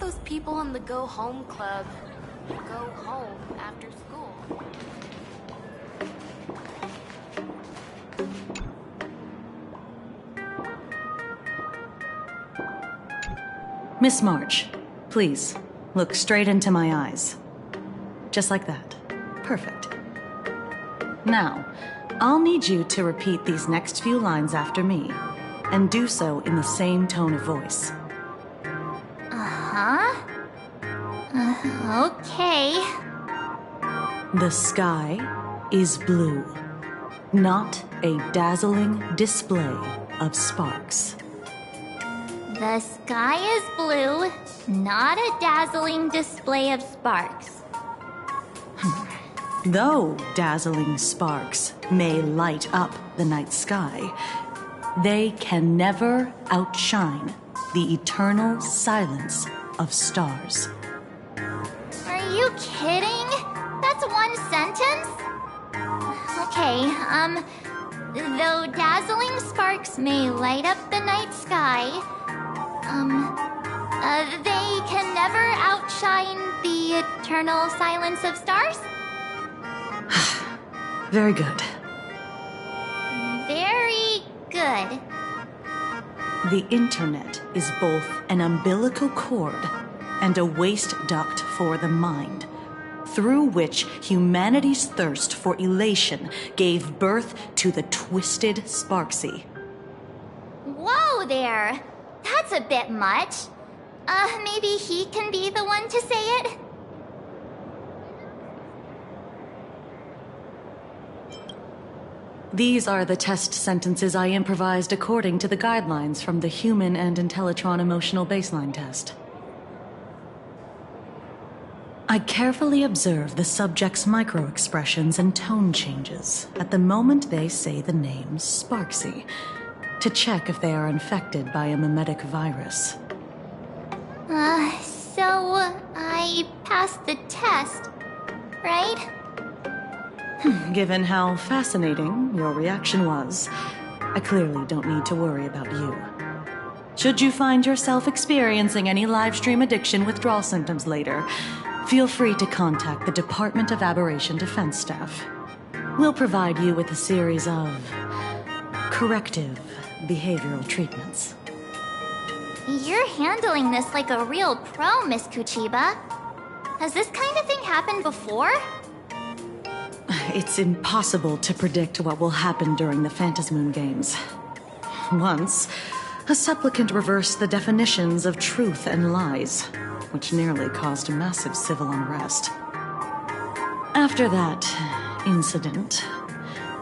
those people in the Go Home Club go home after school? Miss March, please, look straight into my eyes. Just like that. Perfect. Now, I'll need you to repeat these next few lines after me, and do so in the same tone of voice. Okay. The sky is blue, not a dazzling display of sparks. The sky is blue, not a dazzling display of sparks. Though dazzling sparks may light up the night sky, they can never outshine the eternal silence of stars. Are you kidding? That's one sentence? Okay, though dazzling sparks may light up the night sky, they can never outshine the eternal silence of stars? Very good. Very good. The internet is both an umbilical cord and a waste duct for the mind, through which humanity's thirst for elation gave birth to the twisted Sparksy. Whoa there! That's a bit much. Maybe he can be the one to say it? These are the test sentences I improvised according to the guidelines from the Human and Intellitron Emotional Baseline Test. I carefully observe the subject's micro-expressions and tone changes at the moment they say the name Sparksy, to check if they are infected by a mimetic virus. So I passed the test, right? Given how fascinating your reaction was, I clearly don't need to worry about you. Should you find yourself experiencing any livestream addiction withdrawal symptoms later, feel free to contact the Department of Aberration Defense staff. We'll provide you with a series of corrective behavioral treatments. You're handling this like a real pro, Miss Kuchiba. Has this kind of thing happened before? It's impossible to predict what will happen during the Phantasmoon Games. Once, a supplicant reversed the definitions of truth and lies, which nearly caused massive civil unrest. After that incident,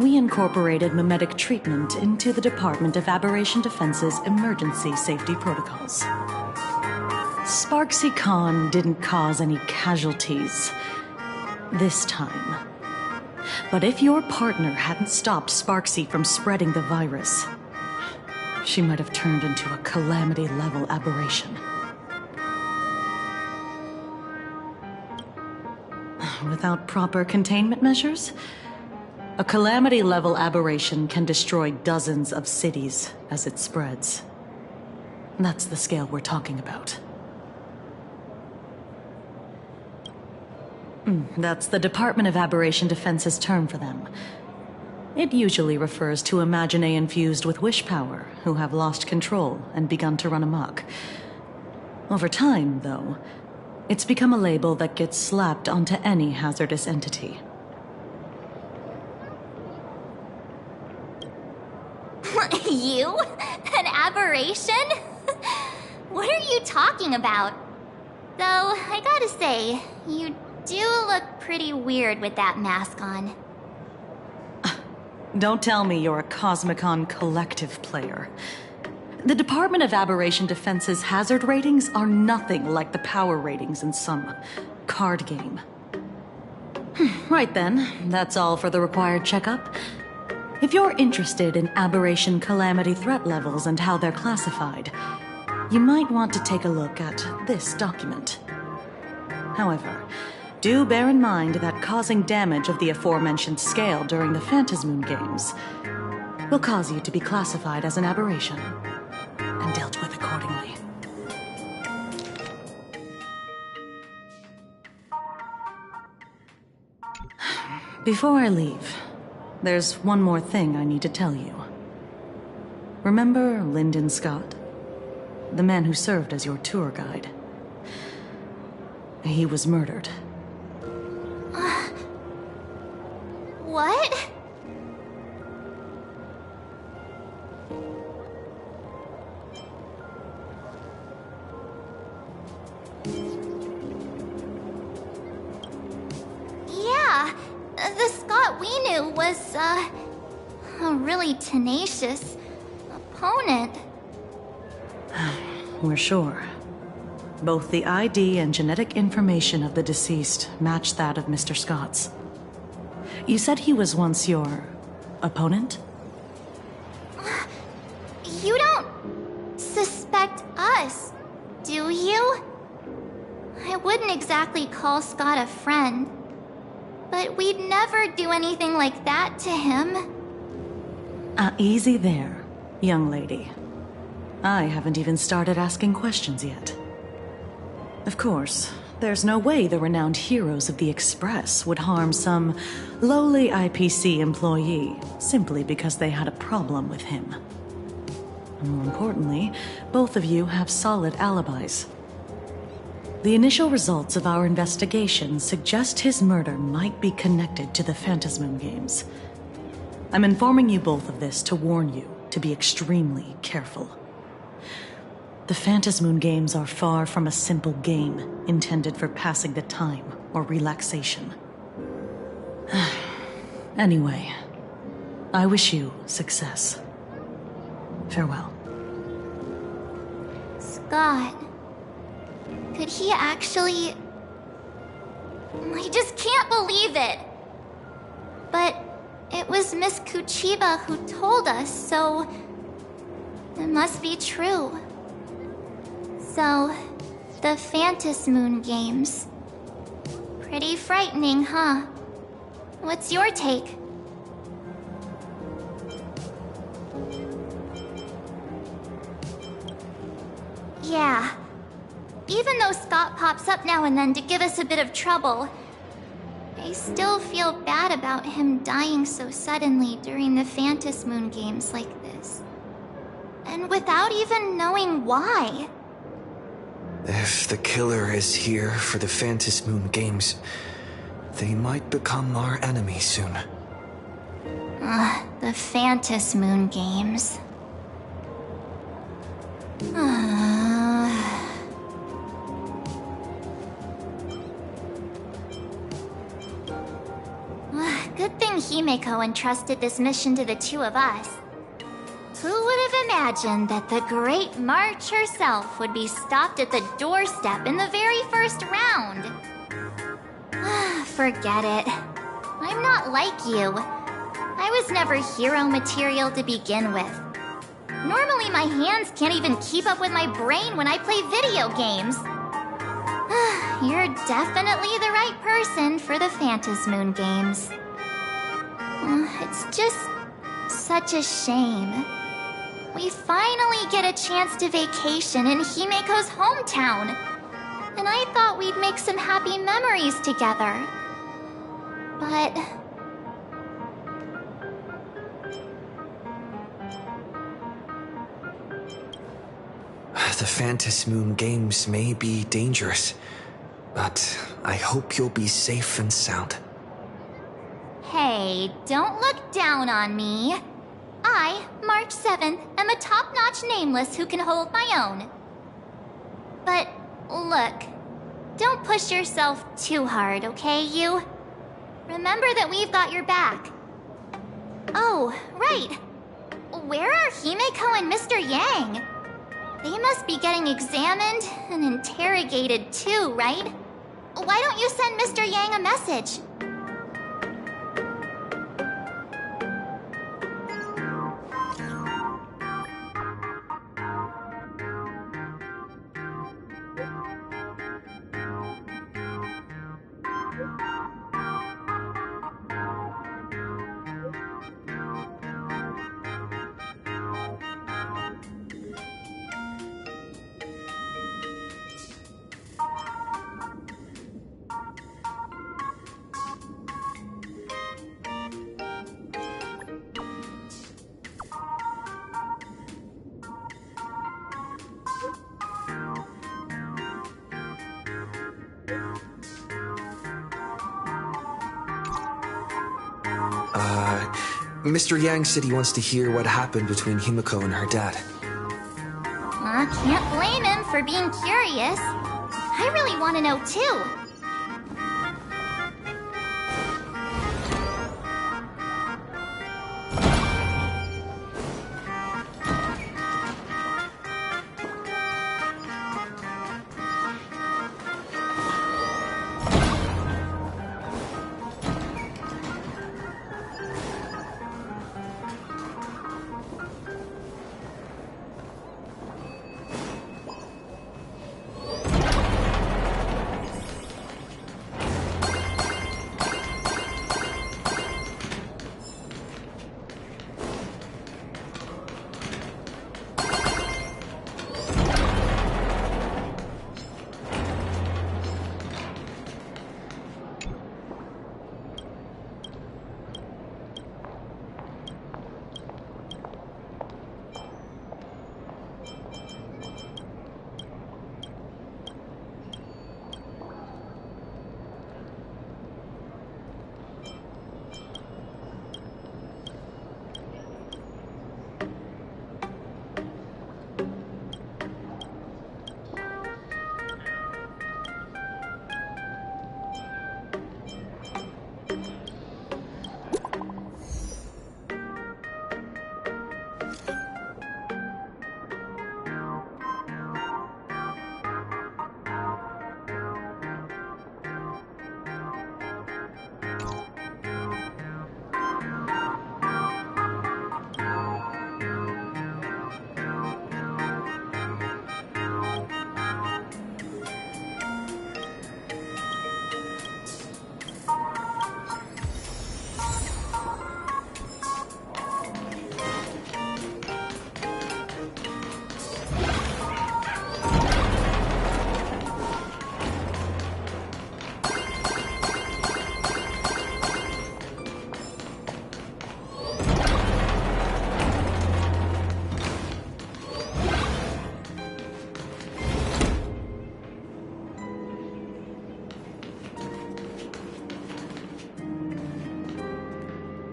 we incorporated mimetic treatment into the Department of Aberration Defense's emergency safety protocols. Sparksy Khan didn't cause any casualties this time. But if your partner hadn't stopped Sparksy from spreading the virus, she might have turned into a calamity-level aberration. Without proper containment measures, a calamity-level aberration can destroy dozens of cities as it spreads. That's the scale we're talking about. That's the Department of Aberration Defense's term for them. It usually refers to Imaginae infused with wish power who have lost control and begun to run amok. Over time, though, it's become a label that gets slapped onto any hazardous entity. You? An aberration? What are you talking about? Though, I gotta say, you do look pretty weird with that mask on. Don't tell me you're a Cosmicon collective player. The Department of Aberration Defense's hazard ratings are nothing like the power ratings in some card game. Right then, that's all for the required checkup. If you're interested in aberration calamity threat levels and how they're classified, you might want to take a look at this document. However, do bear in mind that causing damage of the aforementioned scale during the Phantasmoon Games will cause you to be classified as an aberration and dealt with accordingly. Before I leave, there's one more thing I need to tell you. Remember Lyndon Scott? The man who served as your tour guide. He was murdered. What? Yeah, the Scott we knew was, a really tenacious opponent. We're sure. Both the ID and genetic information of the deceased match that of Mr. Scott's. You said he was once your opponent? You don't suspect us, do you? I wouldn't exactly call Scott a friend, but we'd never do anything like that to him. Easy there, young lady. I haven't even started asking questions yet. Of course, there's no way the renowned heroes of the Express would harm some lowly IPC employee simply because they had a problem with him. And more importantly, both of you have solid alibis. The initial results of our investigation suggest his murder might be connected to the Phantasmoon Games. I'm informing you both of this to warn you to be extremely careful. The Phantasmoon Games are far from a simple game intended for passing the time or relaxation. Anyway, I wish you success. Farewell. Scott. Could he actually... I just can't believe it! But it was Miss Kuchiba who told us, so... it must be true. So, the Phantasmoon Games. Pretty frightening, huh? What's your take? Yeah. Even though Scott pops up now and then to give us a bit of trouble, I still feel bad about him dying so suddenly during the Phantasmoon Games like this. And without even knowing why. If the killer is here for the Phantasmoon Games, they might become our enemy soon. The Phantasmoon Games. Good thing Himeko entrusted this mission to the two of us. Who would have imagined that the Great March herself would be stopped at the doorstep in the very first round? Forget it. I'm not like you. I was never hero material to begin with. Normally my hands can't even keep up with my brain when I play video games. You're definitely the right person for the Phantasmoon Games. It's just such a shame. We finally get a chance to vacation in Himeko's hometown. And I thought we'd make some happy memories together. But... The Phantasmoon Games may be dangerous, but I hope you'll be safe and sound. Hey, don't look down on me. I, March 7th, am a top-notch nameless who can hold my own. But, look, don't push yourself too hard, okay, you? Remember that we've got your back. Oh, right. Where are Himeko and Mr. Yang? They must be getting examined and interrogated too, right? Why don't you send Mr. Yang a message? Mr. Yang said he wants to hear what happened between Himiko and her dad. Can't blame him for being curious. I really want to know too.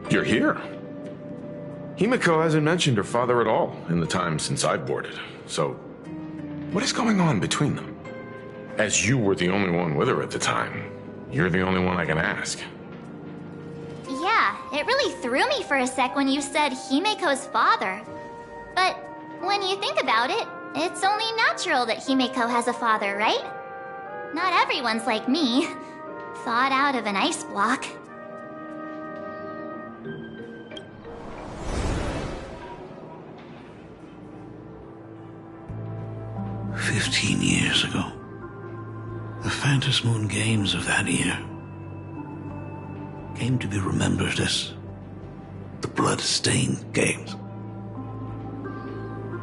You're here. Himiko hasn't mentioned her father at all in the time since I've boarded. So, what is going on between them? As you were the only one with her at the time, you're the only one I can ask. Yeah, it really threw me for a sec when you said Himiko's father. But when you think about it, it's only natural that Himiko has a father, right? Not everyone's like me, thawed out of an ice block. Years ago, the Phantom Moon Games of that year came to be remembered as the Blood-Stained Games.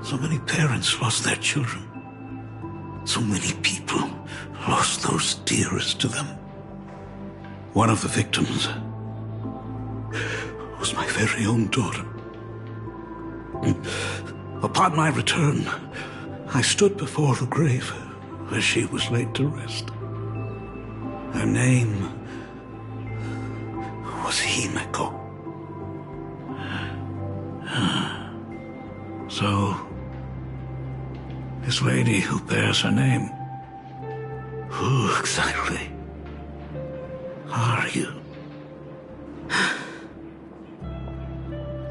So many parents lost their children. So many people lost those dearest to them. One of the victims was my very own daughter. Upon my return, I stood before the grave where she was laid to rest. Her name was Himiko. So, this lady who bears her name, who exactly are you?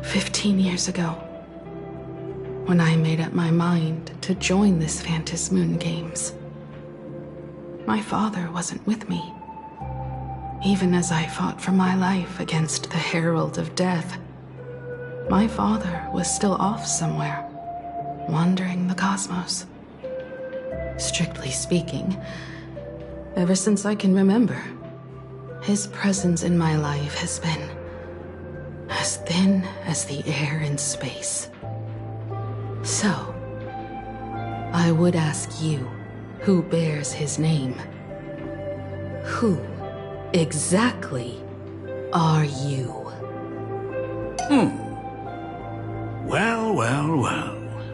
15 years ago, when I made up my mind to join this Phantom Moon Games, my father wasn't with me. Even as I fought for my life against the Herald of Death, my father was still off somewhere, wandering the cosmos. Strictly speaking, ever since I can remember, his presence in my life has been as thin as the air in space. So, I would ask you, who bears his name, who exactly are you? Well,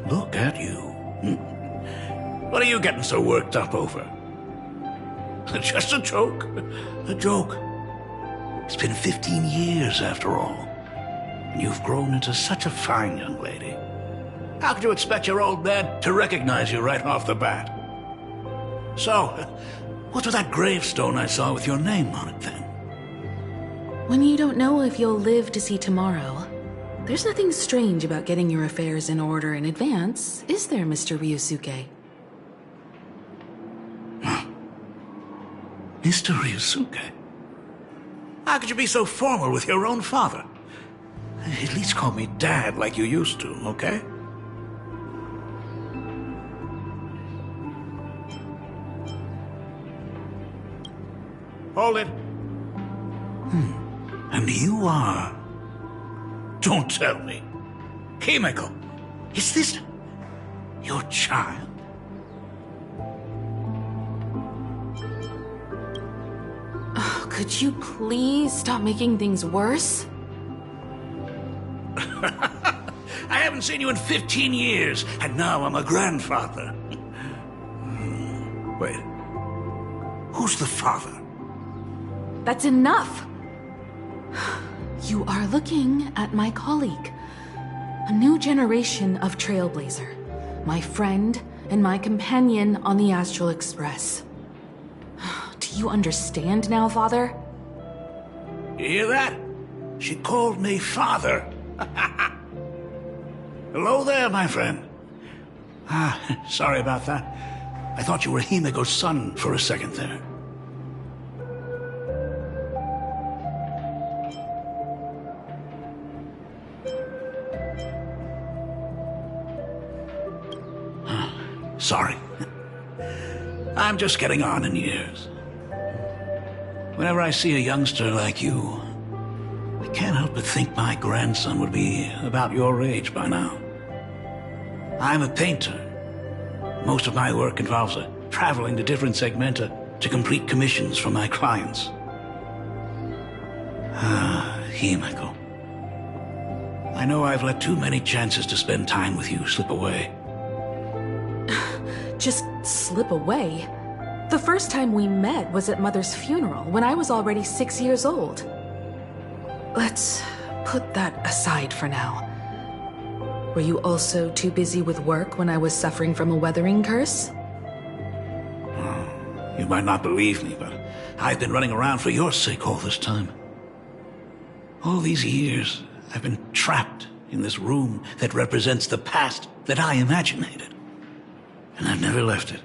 look at you. What are you getting so worked up over? Just a joke. A joke. It's been 15 years, after all. And you've grown into such a fine young lady. How could you expect your old man to recognize you right off the bat? So, what's with that gravestone I saw with your name on it, then? When you don't know if you'll live to see tomorrow, there's nothing strange about getting your affairs in order in advance, is there, Mr. Ryusuke? Mr. Ryusuke? How could you be so formal with your own father? At least call me Dad like you used to, okay? Hold it. And you are... Don't tell me. Himeko, is this... your child? Oh, could you please stop making things worse? I haven't seen you in 15 years, and now I'm a grandfather. Wait. Who's the father? That's enough! You are looking at my colleague. A new generation of Trailblazer. My friend and my companion on the Astral Express. Do you understand now, Father? You hear that? She called me father. Hello there, my friend. Sorry about that. I thought you were Himeko's son for a second there. Sorry. I'm just getting on in years. Whenever I see a youngster like you, I can't help but think my grandson would be about your age by now. I'm a painter. Most of my work involves traveling to different segmenta to complete commissions for my clients. Himeko. I know I've let too many chances to spend time with you slip away. Just slip away? The first time we met was at Mother's funeral, when I was already 6 years old. Let's put that aside for now. Were you also too busy with work when I was suffering from a weathering curse? You might not believe me, but I've been running around for your sake all this time. All these years, I've been trapped in this room that represents the past that I imaginated. And I've never left it.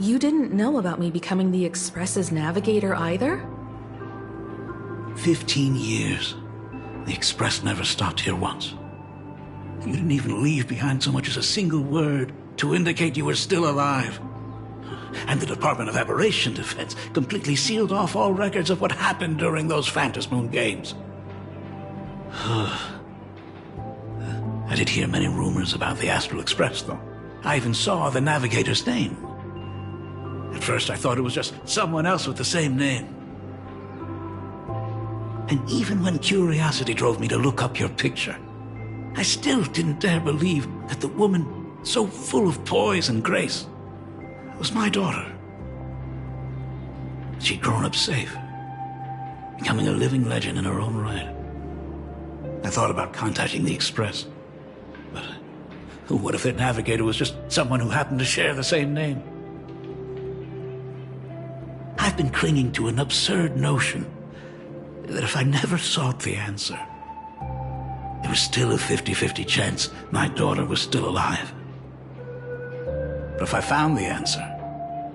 You didn't know about me becoming the Express's navigator either? 15 years. The Express never stopped here once. You didn't even leave behind so much as a single word to indicate you were still alive. And the Department of Aberration Defense completely sealed off all records of what happened during those Phantom Moon games. I did hear many rumors about the Astral Express, though. I even saw the navigator's name. At first I thought it was just someone else with the same name. And even when curiosity drove me to look up your picture, I still didn't dare believe that the woman so full of poise and grace was my daughter. She'd grown up safe, becoming a living legend in her own right. I thought about contacting the Express, but what if their navigator was just someone who happened to share the same name? I've been clinging to an absurd notion that if I never sought the answer, there was still a 50-50 chance my daughter was still alive. But if I found the answer,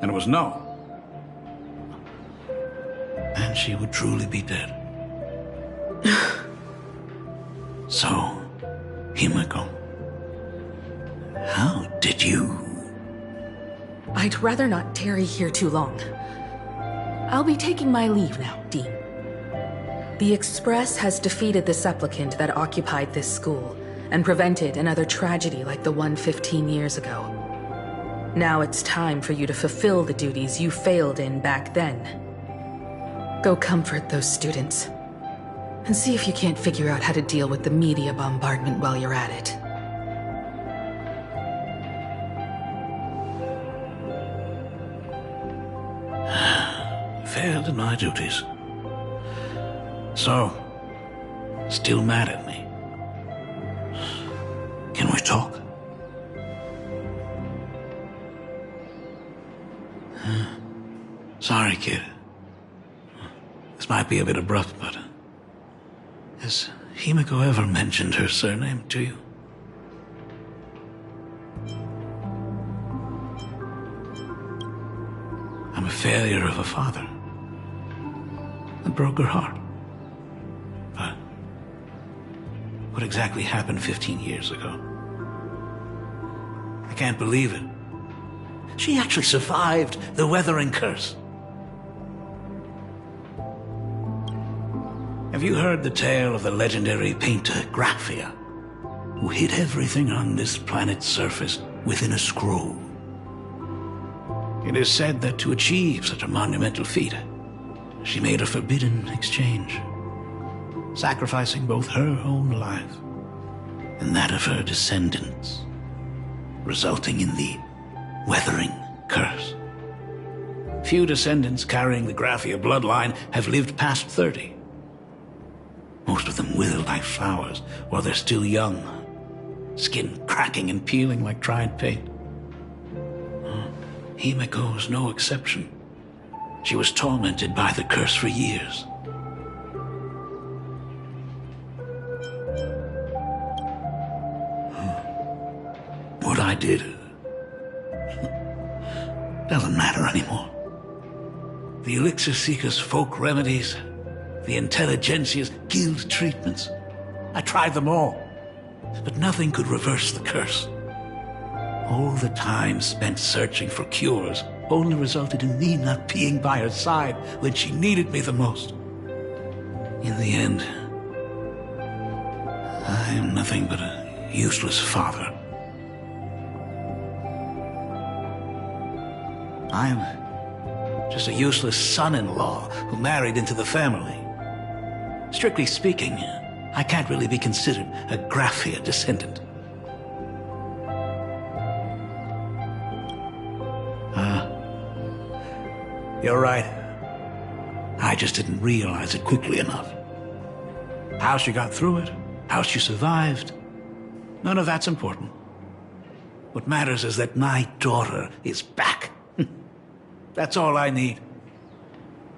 and it was no, then she would truly be dead. So, Himeko, how did you... I'd rather not tarry here too long. I'll be taking my leave now, Dean. The Express has defeated the supplicant that occupied this school and prevented another tragedy like the one 15 years ago. Now it's time for you to fulfill the duties you failed in back then. Go comfort those students, and see if you can't figure out how to deal with the media bombardment while you're at it. failed in my duties. So, still mad at me. Can we talk? Sorry, kid. This might be a bit abrupt, but has Himiko ever mentioned her surname to you? I'm a failure of a father. It broke her heart. But what exactly happened 15 years ago? I can't believe it. She actually survived the weathering curse. Have you heard the tale of the legendary painter Graphia, who hid everything on this planet's surface within a scroll? It is said that to achieve such a monumental feat, she made a forbidden exchange, sacrificing both her own life and that of her descendants, resulting in the weathering curse. Few descendants carrying the Graphia bloodline have lived past 30. Most of them wither like flowers while they're still young, skin cracking and peeling like dried paint. Himiko was no exception. She was tormented by the curse for years. What I did doesn't matter anymore. The Elixir Seekers' folk remedies, the Intelligentsia's guild treatments. I tried them all, but nothing could reverse the curse. All the time spent searching for cures only resulted in me not being by her side when she needed me the most. In the end, I am nothing but a useless father. I'm just a useless son-in-law who married into the family. Strictly speaking, I can't really be considered a Graphia descendant. You're right. I just didn't realize it quickly enough. How she got through it, how she survived, none of that's important. What matters is that my daughter is back. That's all I need.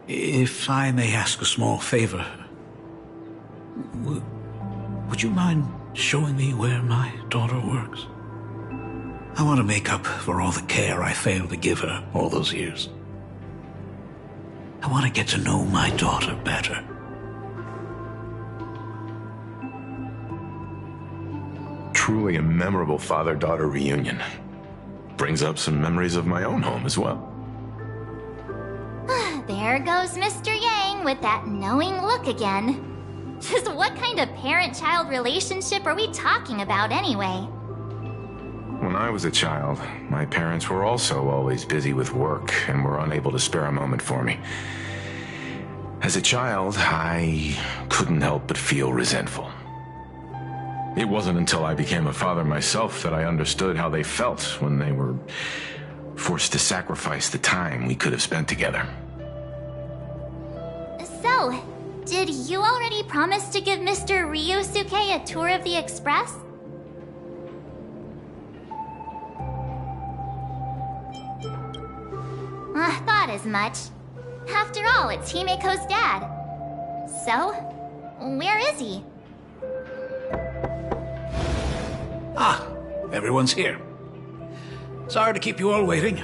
If I may ask a small favor, would you mind showing me where my daughter works? I want to make up for all the care I failed to give her all those years. I want to get to know my daughter better. Truly a memorable father-daughter reunion. Brings up some memories of my own home as well. There goes Mr. Yang with that knowing look again. Just what kind of parent-child relationship are we talking about anyway? When I was a child, my parents were also always busy with work and were unable to spare a moment for me. As a child, I couldn't help but feel resentful. It wasn't until I became a father myself that I understood how they felt when they were forced to sacrifice the time we could have spent together. So, did you already promise to give Mr. Ryusuke a tour of the Express? I thought as much. After all, it's Himiko's dad. So, where is he? Ah, everyone's here. Sorry to keep you all waiting.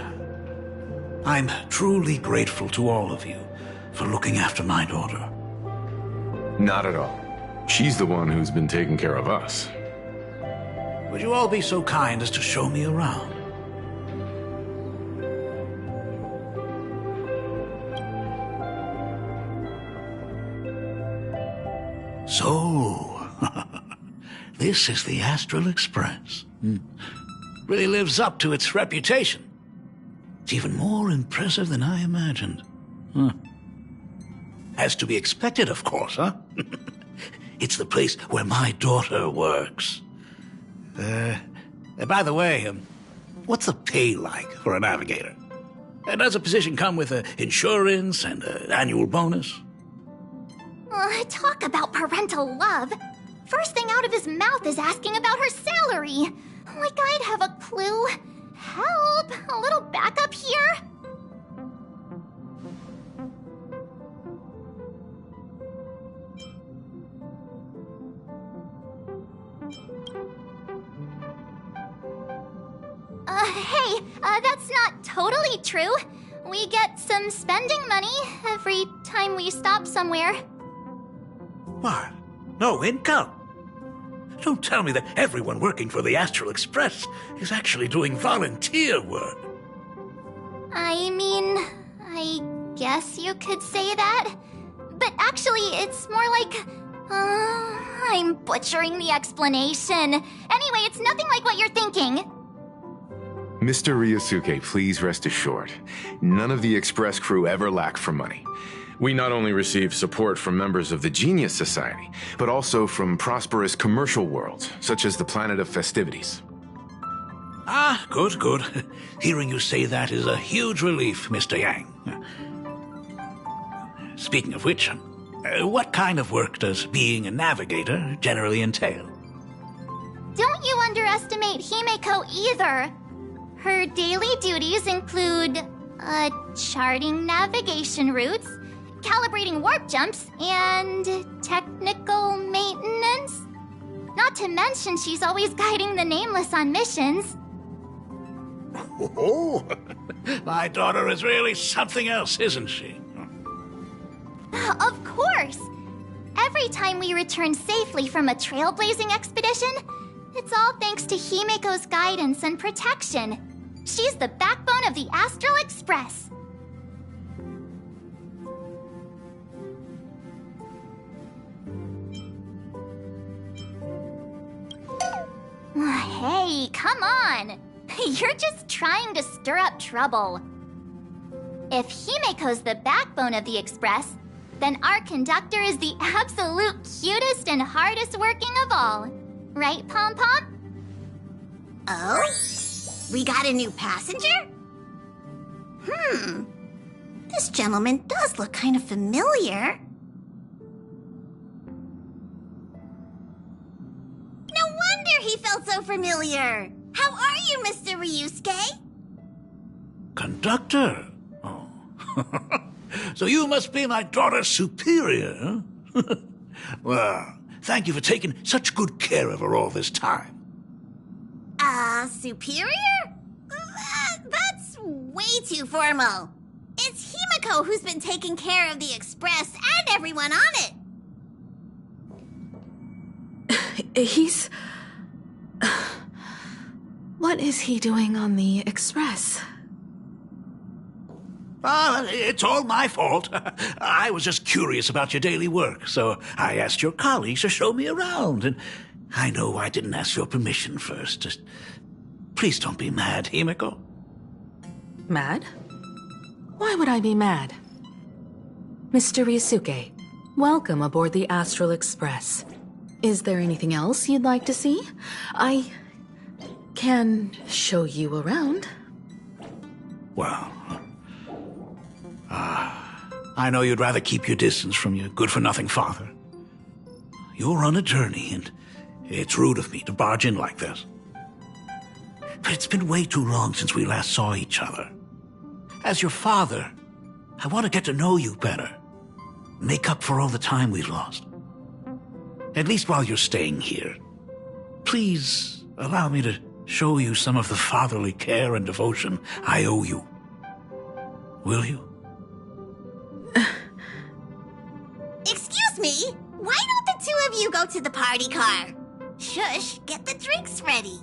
I'm truly grateful to all of you for looking after my daughter. Not at all. She's the one who's been taking care of us. Would you all be so kind as to show me around? So, this is the Astral Express. Really lives up to its reputation. It's even more impressive than I imagined. As to be expected, of course, huh? It's the place where my daughter works. By the way, what's the pay like for a navigator? Does a position come with insurance and an annual bonus? Talk about parental love. First thing out of his mouth is asking about her salary. Like I'd have a clue. Help! A little backup here? Hey, that's not totally true. We get some spending money every time we stop somewhere. What? No income? Don't tell me that everyone working for the Astral Express is actually doing volunteer work. I mean, I guess you could say that. But actually, it's more like... I'm butchering the explanation. Anyway, it's nothing like what you're thinking. Mr. Ryosuke, please rest assured, none of the Express crew ever lack for money. We not only receive support from members of the Genius Society, but also from prosperous commercial worlds, such as the Planet of Festivities. Ah, good, good. Hearing you say that is a huge relief, Mr. Yang. Speaking of which, what kind of work does being a navigator generally entail? Don't you underestimate Himeko either. Her daily duties include, charting navigation routes, calibrating warp jumps, and technical maintenance. Not to mention she's always guiding the Nameless on missions. Oh, my daughter is really something else, isn't she? Of course! Every time we return safely from a trailblazing expedition, it's all thanks to Himeko's guidance and protection. She's the backbone of the Astral Express. Hey, come on! You're just trying to stir up trouble. If Himeko's the backbone of the Express, then our conductor is the absolute cutest and hardest working of all. Right, Pom Pom? Oh? We got a new passenger? This gentleman does look kind of familiar. No wonder he felt so familiar. How are you, Mr. Ryusuke? Conductor? Oh. So you must be my daughter's superior, huh? Well, thank you for taking such good care of her all this time. Superior? That's way too formal. It's Himeko who's been taking care of the Express and everyone on it. He's... What is he doing on the Express? It's all my fault. I was just curious about your daily work, so I asked your colleagues to show me around, and I know I didn't ask your permission first. Just please don't be mad, Himeko. Mad? Why would I be mad? Mr. Ryusuke, welcome aboard the Astral Express. Is there anything else you'd like to see? I can show you around. Well, I know you'd rather keep your distance from your good-for-nothing father. You're on a journey, and it's rude of me to barge in like this. But it's been way too long since we last saw each other. As your father, I want to get to know you better. Make up for all the time we've lost. At least while you're staying here. Please allow me to show you some of the fatherly care and devotion I owe you. Will you? Excuse me? Why don't the two of you go to the party car? Shush, get the drinks ready.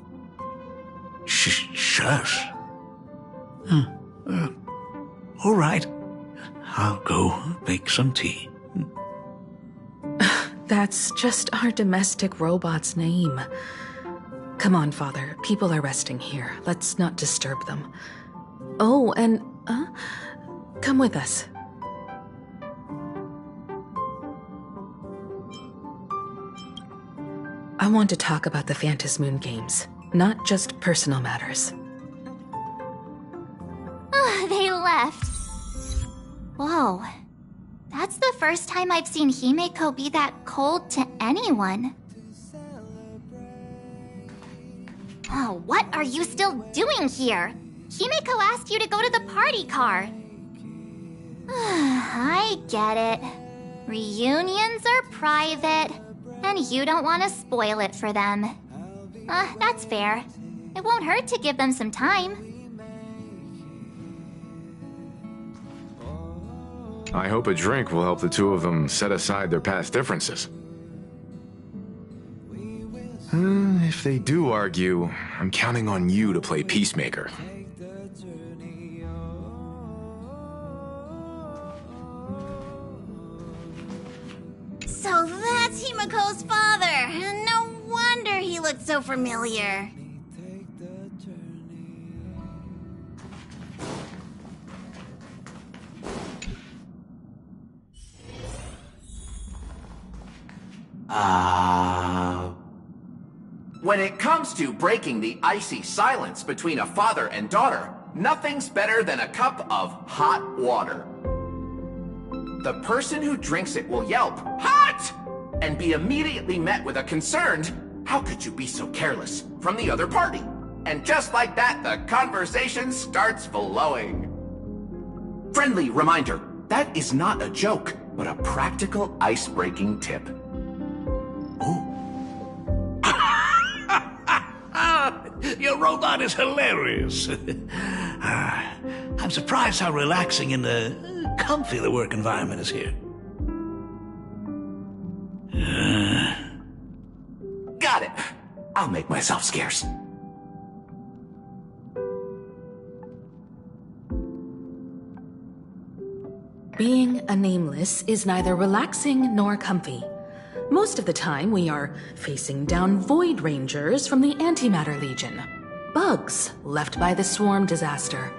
Shush. All right. I'll go make some tea. That's just our domestic robot's name. Come on, Father. People are resting here. Let's not disturb them. Oh, and, come with us. I want to talk about the Phantasmoon games, not just personal matters. They left. Whoa. That's the first time I've seen Himeko be that cold to anyone. Oh, what are you still doing here? Himeko asked you to go to the party car. I get it. Reunions are private, and you don't want to spoil it for them. That's fair. It won't hurt to give them some time. I hope a drink will help the two of them set aside their past differences. If they do argue, I'm counting on you to play peacemaker. So that's Himeko's father. No wonder he looked so familiar. When it comes to breaking the icy silence between a father and daughter, nothing's better than a cup of hot water. The person who drinks it will yelp, "Hot!" and be immediately met with a concerned, "How could you be so careless?" from the other party. And just like that, the conversation starts flowing. Friendly reminder, that is not a joke, but a practical ice-breaking tip. Your robot is hilarious. I'm surprised how relaxing and comfy the work environment is here. Got it. I'll make myself scarce. Being a nameless is neither relaxing nor comfy. Most of the time, we are facing down Void Rangers from the Antimatter Legion, bugs left by the Swarm disaster,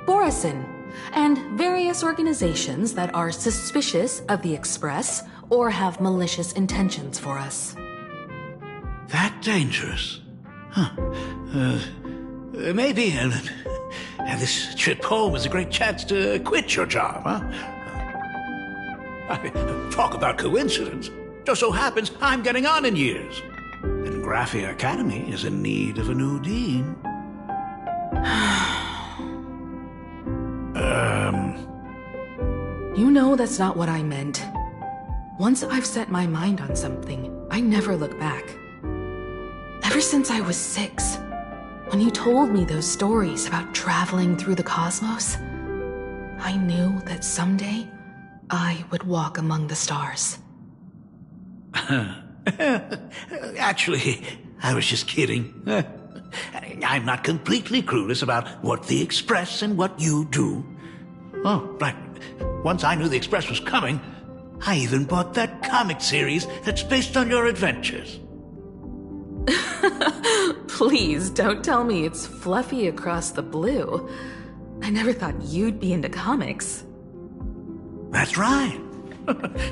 Borisin, and various organizations that are suspicious of the Express or have malicious intentions for us. That dangerous? Huh. Maybe this trip home is a great chance to quit your job, huh? Talk about coincidence. Just so happens I'm getting on in years. And Graphia Academy is in need of a new dean. You know that's not what I meant. Once I've set my mind on something, I never look back. Ever since I was 6, when you told me those stories about traveling through the cosmos, I knew that someday I would walk among the stars. Actually, I was just kidding. I'm not completely clueless about what the Express and what you do. Oh, right. Once I knew the Express was coming, I even bought that comic series that's based on your adventures. Please don't tell me it's fluffy across the blue. I never thought you'd be into comics. That's right.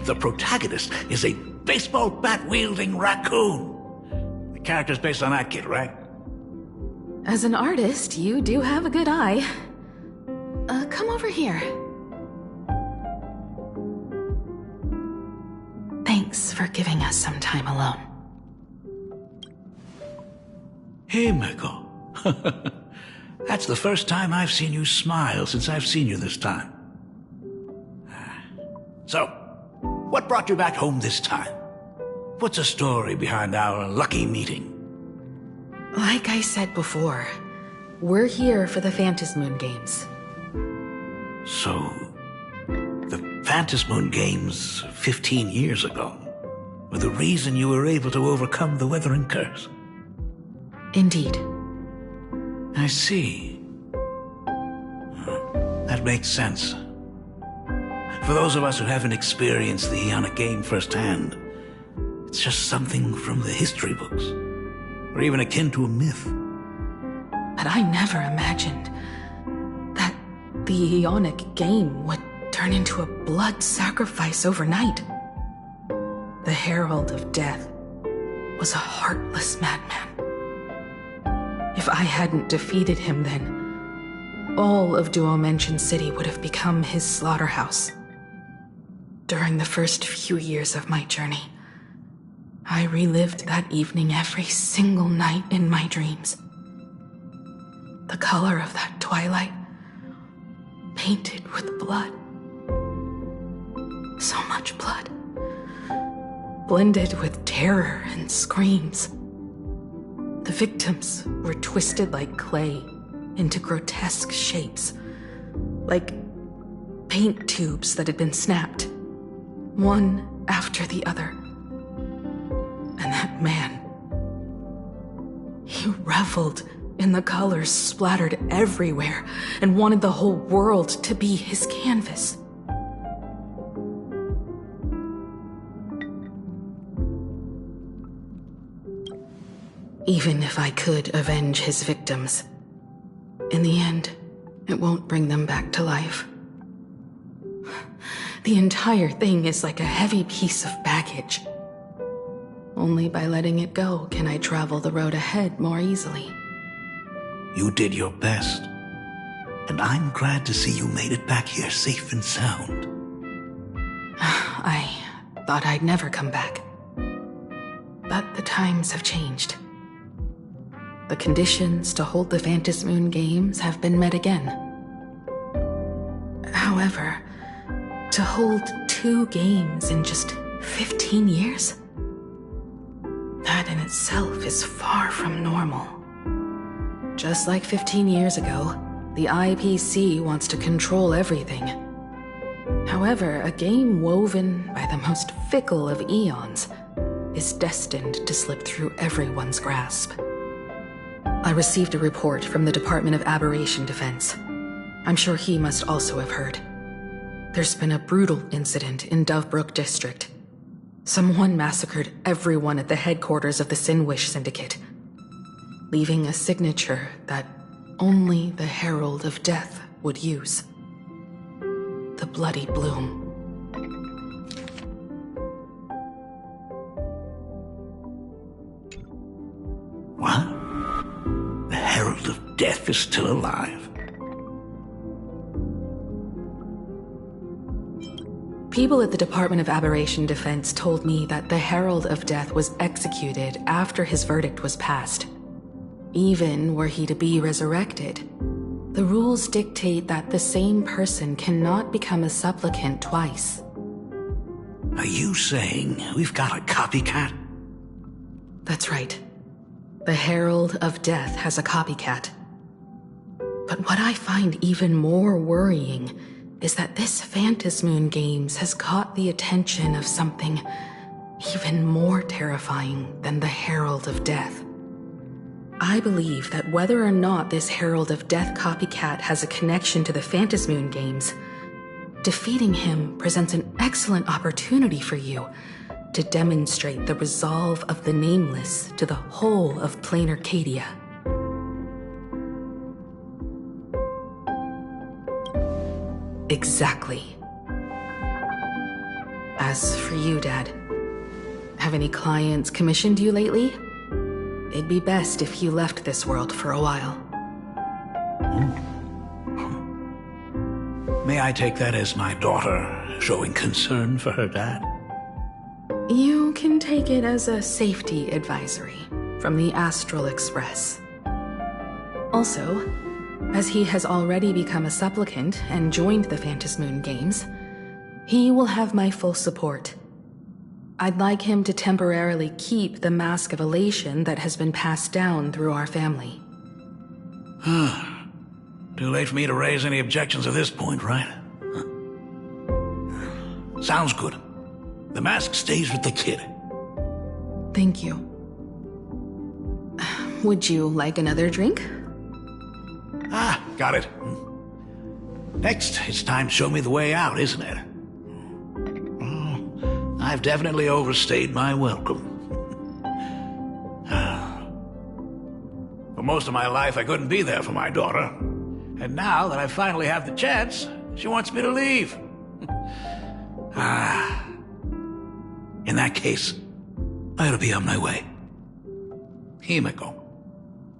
The protagonist is a baseball bat-wielding raccoon. The character's based on that kid, right? As an artist, you do have a good eye. Come over here. Thanks for giving us some time alone. Himeko. That's the first time I've seen you smile since I've seen you this time. So, what brought you back home this time? What's the story behind our lucky meeting? Like I said before, we're here for the Phantasmoon Games. So, the Phantasmoon Games 15 years ago were the reason you were able to overcome the Weathering Curse? Indeed. I see. That makes sense. For those of us who haven't experienced the Ionic game firsthand, it's just something from the history books, or even akin to a myth. But I never imagined that the Ionic game would turn into a blood sacrifice overnight. The Herald of Death was a heartless madman. If I hadn't defeated him then, all of Duo Mansion City would have become his slaughterhouse. During the first few years of my journey, I relived that evening every single night in my dreams. The color of that twilight, painted with blood. So much blood. Blended with terror and screams. The victims were twisted like clay into grotesque shapes, like paint tubes that had been snapped, one after the other. And that man, he reveled in the colors splattered everywhere and wanted the whole world to be his canvas. Even if I could avenge his victims, in the end, it won't bring them back to life. The entire thing is like a heavy piece of baggage. Only by letting it go can I travel the road ahead more easily. You did your best. And I'm glad to see you made it back here safe and sound. I thought I'd never come back. But the times have changed. The conditions to hold the Phantom Moon Games have been met again. However, to hold 2 games in just 15 years? That in itself is far from normal. Just like 15 years ago, the IPC wants to control everything. However, a game woven by the most fickle of eons is destined to slip through everyone's grasp. I received a report from the Department of Aberration Defense. I'm sure he must also have heard. There's been a brutal incident in Dovebrook District. Someone massacred everyone at the headquarters of the Sinwish Syndicate, leaving a signature that only the Herald of Death would use. The Bloody Bloom. What? The Herald of Death is still alive? People at the Department of Aberration Defense told me that the Herald of Death was executed after his verdict was passed. Even were he to be resurrected, the rules dictate that the same person cannot become a supplicant twice. Are you saying we've got a copycat? That's right. The Herald of Death has a copycat. But what I find even more worrying is that this Phantom Moon Games has caught the attention of something even more terrifying than the Herald of Death. I believe that whether or not this Herald of Death copycat has a connection to the Phantom Moon Games, defeating him presents an excellent opportunity for you to demonstrate the resolve of the Nameless to the whole of Planarcadia. Exactly. As for you, Dad, have any clients commissioned you lately? It'd be best if you left this world for a while. May I take that as my daughter showing concern for her dad? You can take it as a safety advisory from the Astral Express. Also, as he has already become a supplicant and joined the Phantom Moon Games, he will have my full support. I'd like him to temporarily keep the Mask of Elation that has been passed down through our family. Too late for me to raise any objections at this point, right? Sounds good. The mask stays with the kid. Thank you. Would you like another drink? Got it. Next, it's time to show me the way out, isn't it? I've definitely overstayed my welcome. For most of my life, I couldn't be there for my daughter. And now that I finally have the chance, she wants me to leave. In that case, I ought to be on my way. Himeko.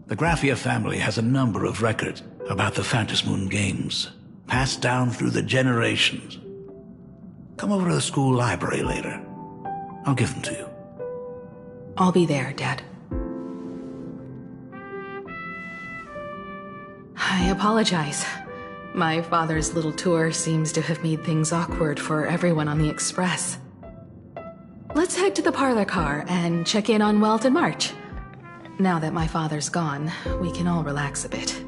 The Graphia family has a number of records about the Phantasmoon games, passed down through the generations. Come over to the school library later. I'll give them to you. I'll be there, Dad. I apologize. My father's little tour seems to have made things awkward for everyone on the Express. Let's head to the parlor car and check in on Welt and March. Now that my father's gone, we can all relax a bit.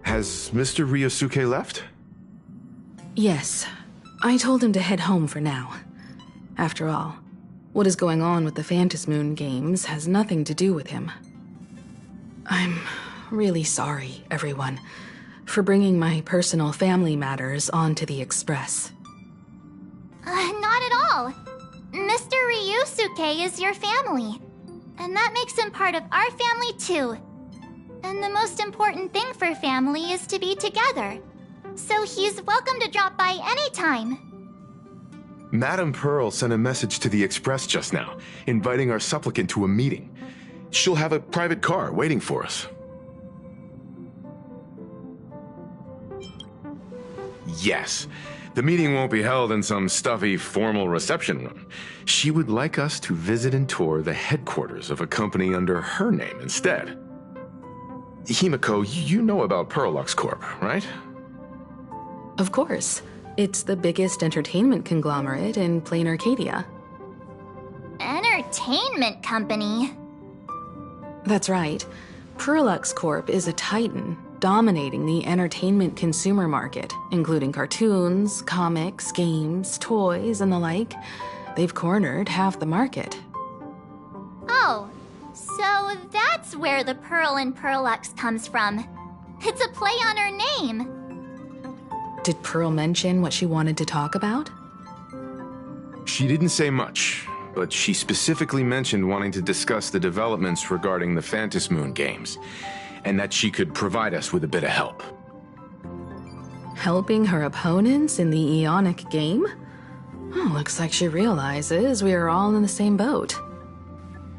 Has Mr. Ryosuke left? Yes. I told him to head home for now. After all, what is going on with the Phantasmoon games has nothing to do with him. I'm really sorry, everyone, for bringing my personal family matters onto the Express. Not at all. Mr. Ryusuke is your family. And that makes him part of our family too. And the most important thing for family is to be together. So he's welcome to drop by anytime. Madame Pearl sent a message to the Express just now, inviting our supplicant to a meeting. She'll have a private car waiting for us. Yes. The meeting won't be held in some stuffy, formal reception room. She would like us to visit and tour the headquarters of a company under her name instead. Himiko, you know about Pearlux Corp, right? Of course. It's the biggest entertainment conglomerate in Planarcadia. Entertainment company? That's right. Pearlux Corp is a titan, dominating the entertainment consumer market, including cartoons, comics, games, toys, and the like. They've cornered half the market. Oh, so that's where the Pearl in Pearlux comes from. It's a play on her name. Did Pearl mention what she wanted to talk about? She didn't say much, but she specifically mentioned wanting to discuss the developments regarding the Phantasmoon games, and that she could provide us with a bit of help. Helping her opponents in the Eonic game? Oh, looks like she realizes we are all in the same boat.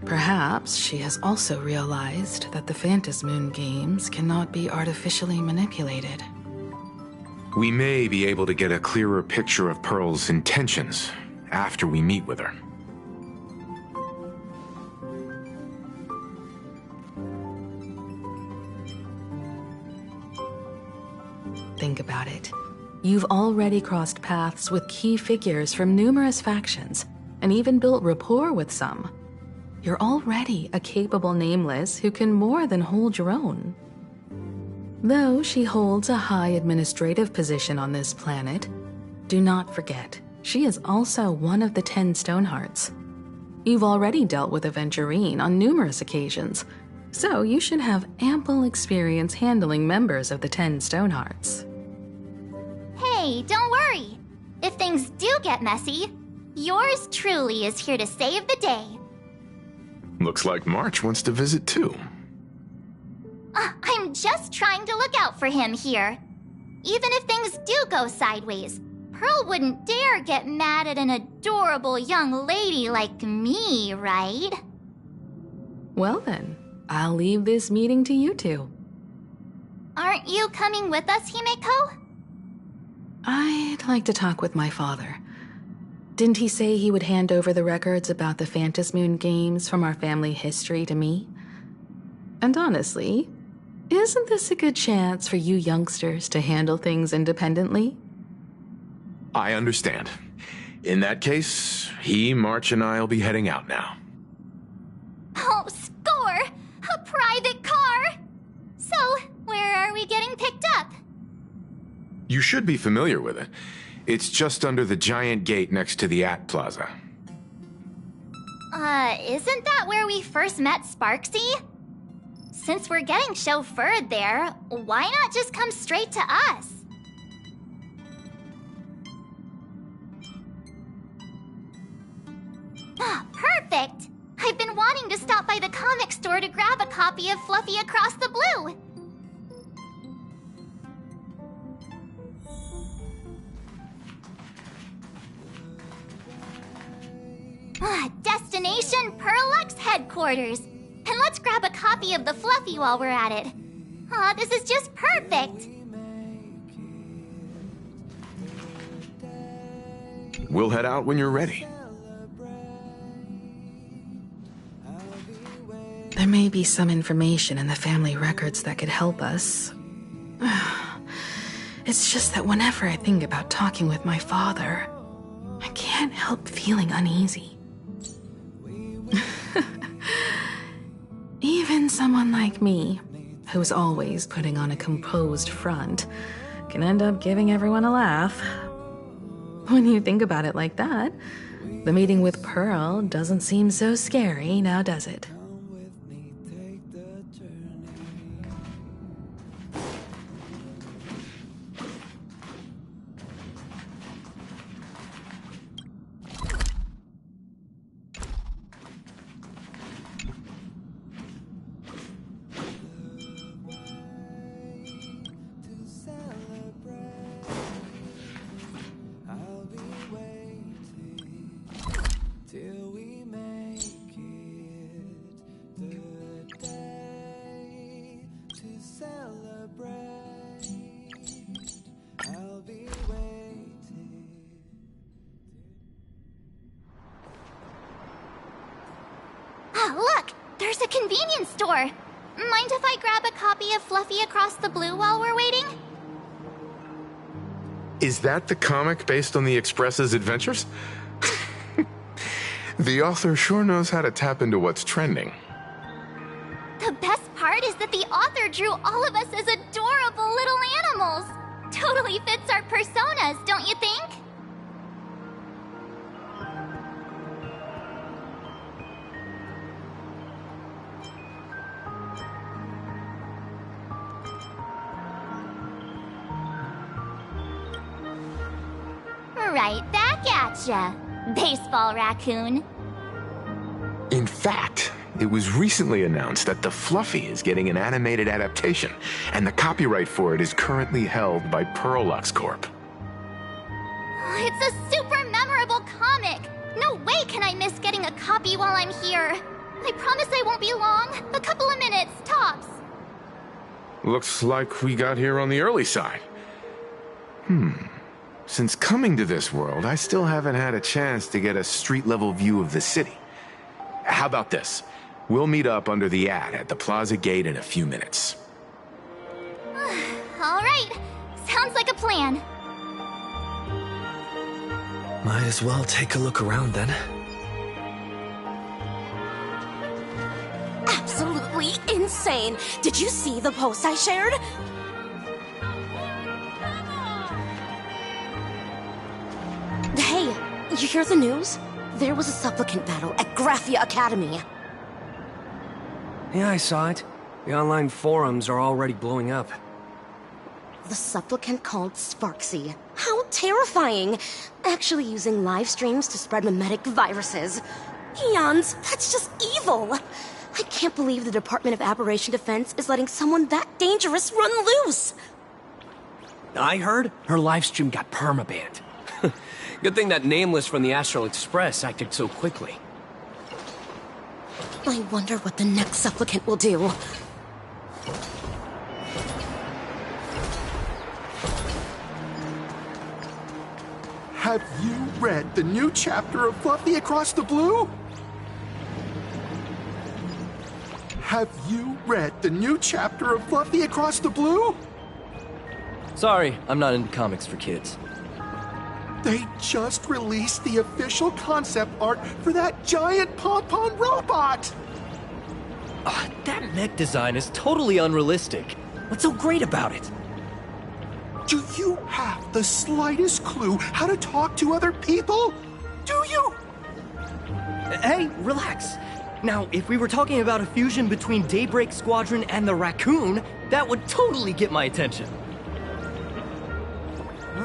Perhaps she has also realized that the Phantasmoon games cannot be artificially manipulated. We may be able to get a clearer picture of Pearl's intentions after we meet with her. Think about it. You've already crossed paths with key figures from numerous factions, and even built rapport with some. You're already a capable nameless who can more than hold your own. Though she holds a high administrative position on this planet, do not forget, she is also one of the 10 Stonehearts. You've already dealt with Aventurine on numerous occasions, so you should have ample experience handling members of the 10 Stonehearts. Hey, don't worry. If things do get messy, yours truly is here to save the day. Looks like March wants to visit too. I'm just trying to look out for him here. Even if things do go sideways, Pearl wouldn't dare get mad at an adorable young lady like me, right? Well then, I'll leave this meeting to you two. Aren't you coming with us, Himeko? I'd like to talk with my father. Didn't he say he would hand over the records about the Phantasmoon games from our family history to me? And honestly, isn't this a good chance for you youngsters to handle things independently? I understand. In that case, March, and I'll be heading out now. Oh, score! A private car! So, where are we getting picked up? You should be familiar with it. It's just under the giant gate next to the AT Plaza. Isn't that where we first met Sparksy? Since we're getting chauffeured there, why not just come straight to us? Perfect! I've been wanting to stop by the comic store to grab a copy of Fluffy Across the Blue. Destination Perlux headquarters. And let's grab a copy of the Fluffy while we're at it. Aw, this is just perfect. We'll head out when you're ready. There may be some information in the family records that could help us. It's just that whenever I think about talking with my father, I can't help feeling uneasy. Even someone like me, who's always putting on a composed front, can end up giving everyone a laugh. When you think about it like that, the meeting with Pearl doesn't seem so scary, now does it? Look! There's a convenience store! Mind if I grab a copy of Fluffy Across the Blue while we're waiting? Is that the comic based on the Express's adventures? The author sure knows how to tap into what's trending. The best part is that the author drew all of us as adorable little animals! Totally fits our personas, don't you think? Right back at ya, baseball raccoon. In fact, it was recently announced that the Fluffy is getting an animated adaptation, and the copyright for it is currently held by Perlux Corp. It's a super memorable comic! No way can I miss getting a copy while I'm here. I promise I won't be long. A couple of minutes, tops. Looks like we got here on the early side. Since coming to this world, I still haven't had a chance to get a street-level view of the city. How about this? We'll meet up under the ad at the plaza gate in a few minutes. All right. Sounds like a plan. Might as well take a look around then. Absolutely insane. Did you see the post I shared? Hey, you hear the news? There was a supplicant battle at Graphia Academy. Yeah, I saw it. The online forums are already blowing up. The supplicant called Sparksy. How terrifying! Actually using live streams to spread mimetic viruses. Eons, that's just evil! I can't believe the Department of Aberration Defense is letting someone that dangerous run loose! I heard her livestream got permabanned. Good thing that Nameless from the Astral Express acted so quickly. I wonder what the next supplicant will do. Have you read the new chapter of Fluffy Across the Blue? Have you read the new chapter of Fluffy Across the Blue? Sorry, I'm not into comics for kids. They just released the official concept art for that giant pom-pom robot! That mech design is totally unrealistic. What's so great about it? Do you have the slightest clue how to talk to other people? Do you? Hey, relax. Now, if we were talking about a fusion between Daybreak Squadron and the Raccoon, that would totally get my attention.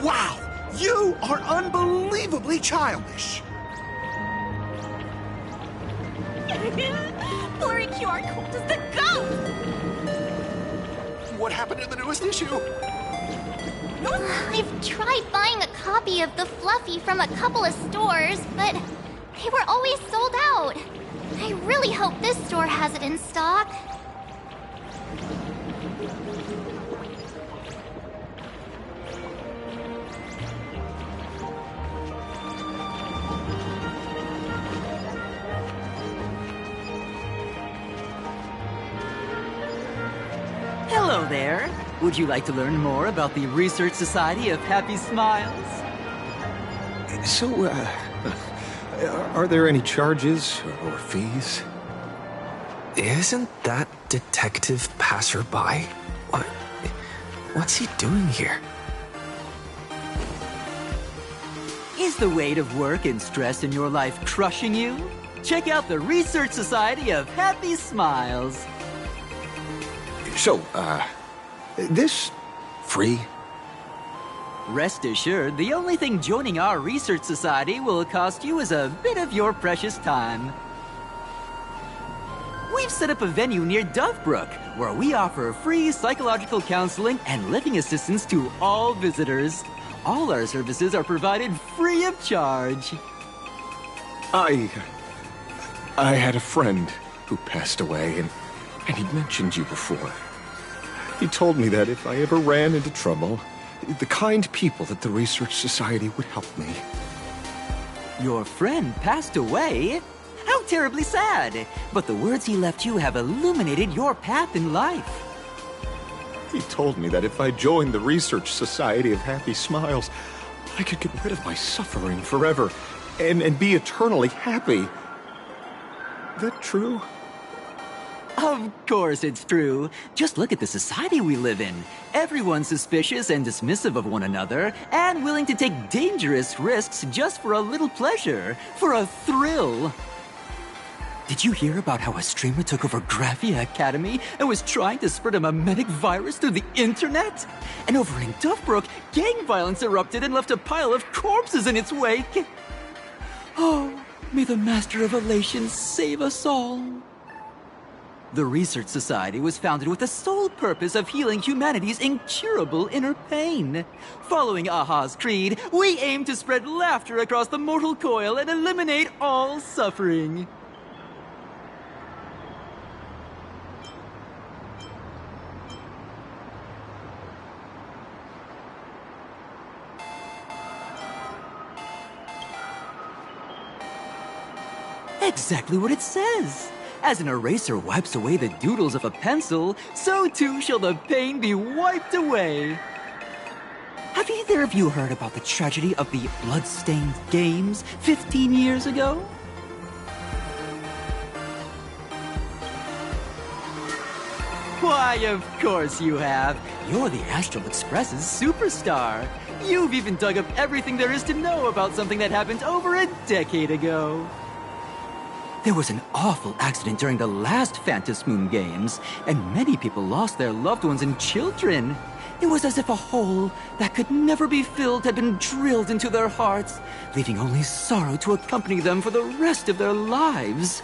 Wow! You are unbelievably childish! Blurry QR code is the GOAT! What happened in the newest issue? I've tried buying a copy of the Fluffy from a couple of stores, but They were always sold out. I really hope this store has it in stock. Hello there. Would you like to learn more about the Research Society of Happy Smiles? So, are there any charges or fees? Isn't that Detective Passerby? What's he doing here? Is the weight of work and stress in your life crushing you? Check out the Research Society of Happy Smiles. So, this free? Rest assured, the only thing joining our research society will cost you is a bit of your precious time. We've set up a venue near Dovebrook, where we offer free psychological counseling and living assistance to all visitors. All our services are provided free of charge. I had a friend who passed away, and he mentioned you before. He told me that if I ever ran into trouble, the kind people at the Research Society would help me. Your friend passed away? How terribly sad! But the words he left you have illuminated your path in life. He told me that if I joined the Research Society of Happy Smiles, I could get rid of my suffering forever and be eternally happy. That true? Of course it's true. Just look at the society we live in. Everyone's suspicious and dismissive of one another, and willing to take dangerous risks just for a little pleasure, for a thrill. Did you hear about how a streamer took over Graphia Academy and was trying to spread a memetic virus through the internet? And over in Dovebrook, gang violence erupted and left a pile of corpses in its wake. Oh, may the Master of Elation save us all. The Research Society was founded with the sole purpose of healing humanity's incurable inner pain. Following Aha's creed, we aim to spread laughter across the mortal coil and eliminate all suffering. Exactly what it says. As an eraser wipes away the doodles of a pencil, so too shall the pain be wiped away. Have either of you heard about the tragedy of the Bloodstained Games 15 years ago? Why, of course you have. You're the Astral Express's superstar. You've even dug up everything there is to know about something that happened over a decade ago. There was an awful accident during the last Phantom Moon Games, and many people lost their loved ones and children. It was as if a hole that could never be filled had been drilled into their hearts, leaving only sorrow to accompany them for the rest of their lives.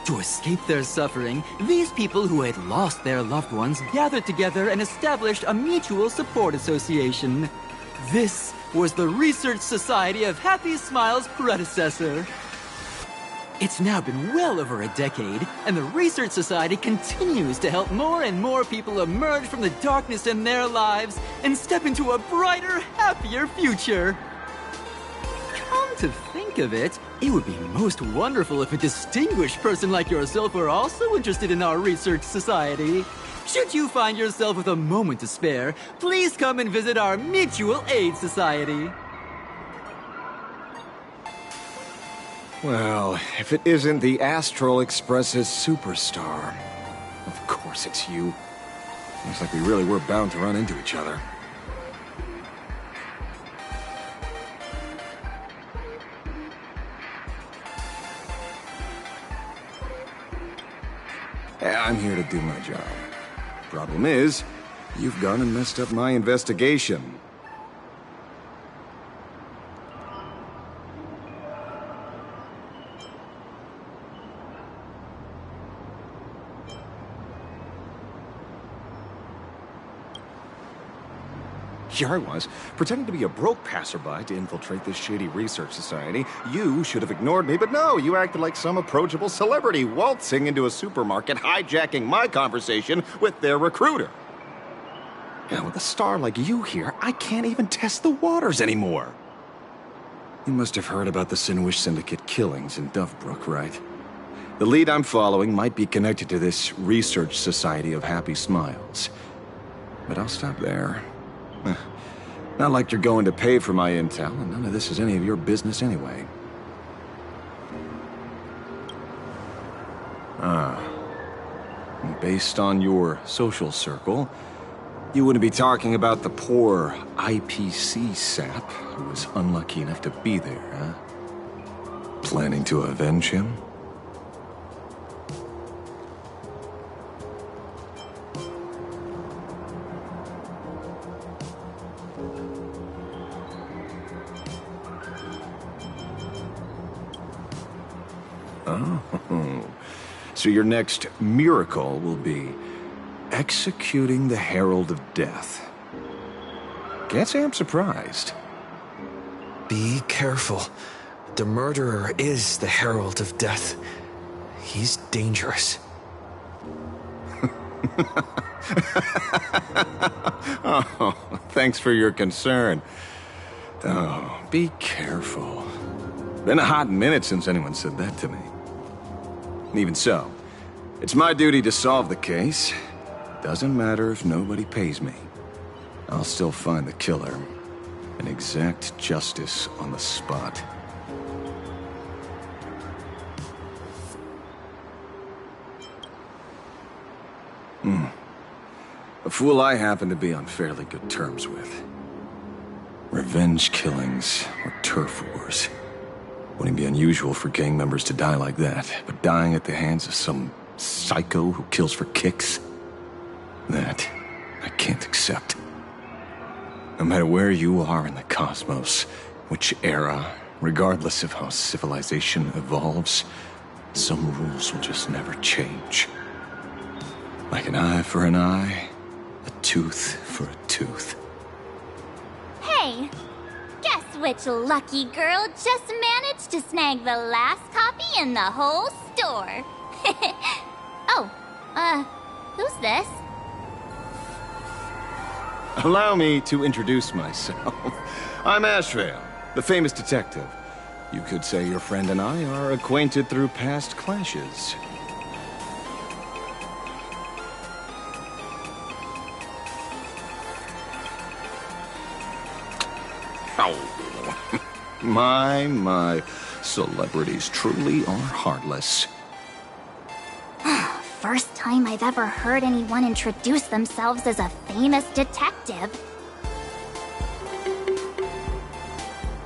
To escape their suffering, these people who had lost their loved ones gathered together and established a mutual support association. This was the Research Society of Happy Smiles' predecessor. It's now been well over a decade, and the Research Society continues to help more and more people emerge from the darkness in their lives and step into a brighter, happier future. Come to think of it, it would be most wonderful if a distinguished person like yourself were also interested in our Research Society. Should you find yourself with a moment to spare, please come and visit our Mutual Aid Society. Well, if it isn't the Astral Express's superstar. Of course it's you. Looks like we really were bound to run into each other. I'm here to do my job. Problem is, you've gone and messed up my investigation. Here I was, pretending to be a broke passerby to infiltrate this shady research society. You should have ignored me, but no, you acted like some approachable celebrity waltzing into a supermarket, hijacking my conversation with their recruiter. Now, with a star like you here, I can't even test the waters anymore. You must have heard about the Sinuish Syndicate killings in Dovebrook, right? The lead I'm following might be connected to this research society of happy smiles. But I'll stop there. Not like you're going to pay for my intel, and none of this is any of your business anyway. Based on your social circle, you wouldn't be talking about the poor IPC sap who was unlucky enough to be there, huh? Planning to avenge him? Oh, so your next miracle will be executing the Herald of Death. Can't say I'm surprised. Be careful. The murderer is the Herald of Death. He's dangerous. Oh, thanks for your concern. Oh, be careful. Been a hot minute since anyone said that to me. Even so, it's my duty to solve the case. Doesn't matter if nobody pays me. I'll still find the killer and exact justice on the spot. A fool I happen to be on fairly good terms with. Revenge killings or turf wars. Wouldn't be unusual for gang members to die like that, but dying at the hands of some psycho who kills for kicks? That I can't accept. No matter where you are in the cosmos, which era, regardless of how civilization evolves, some rules will just never change. Like an eye for an eye, a tooth for a tooth. Hey, guess which lucky girl just managed to snag the last copy in the whole store? Who's this? Allow me to introduce myself. I'm Ashrael, the famous detective. You could say your friend and I are acquainted through past clashes. Oh, my, celebrities truly are heartless. First time I've ever heard anyone introduce themselves as a famous detective.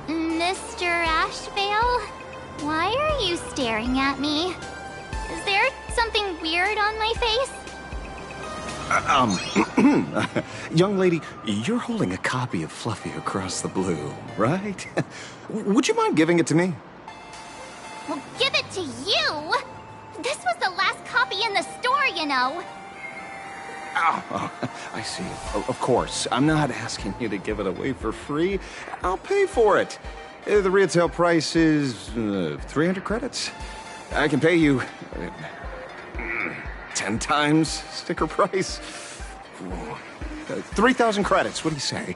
Mr. Ashvale, why are you staring at me? Is there something weird on my face? Young lady, you're holding a copy of Fluffy Across the Blue, right? Would you mind giving it to me? Well, give it to you! This was the last copy in the store, you know. Oh, I see. Of course. I'm not asking you to give it away for free. I'll pay for it. The retail price is 300 credits. I can pay you 10 times sticker price. 3,000 credits. What do you say?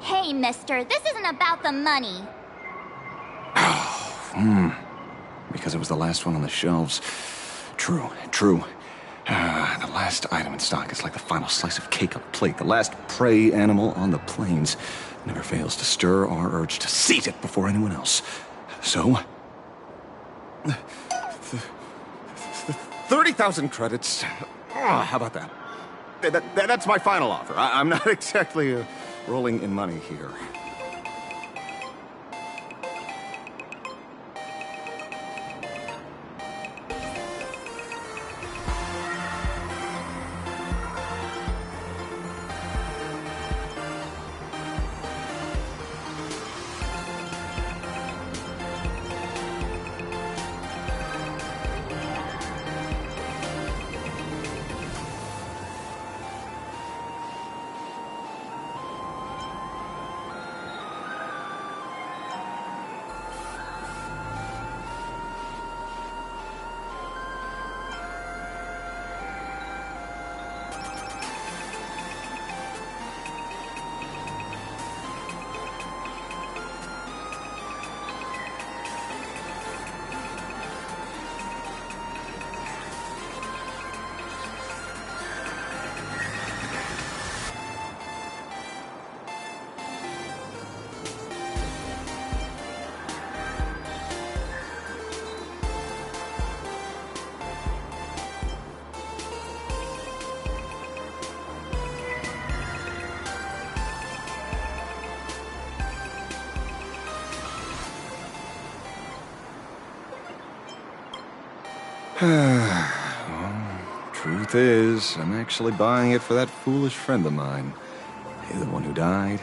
Hey, mister, this isn't about the money. Because it was the last one on the shelves. True. The last item in stock is like the final slice of cake on a plate. The last prey animal on the plains never fails to stir our urge to seize it before anyone else. So, 30,000 credits. How about that? That's my final offer. I'm not exactly rolling in money here. Well, truth is, I'm actually buying it for that foolish friend of mine. The one who died.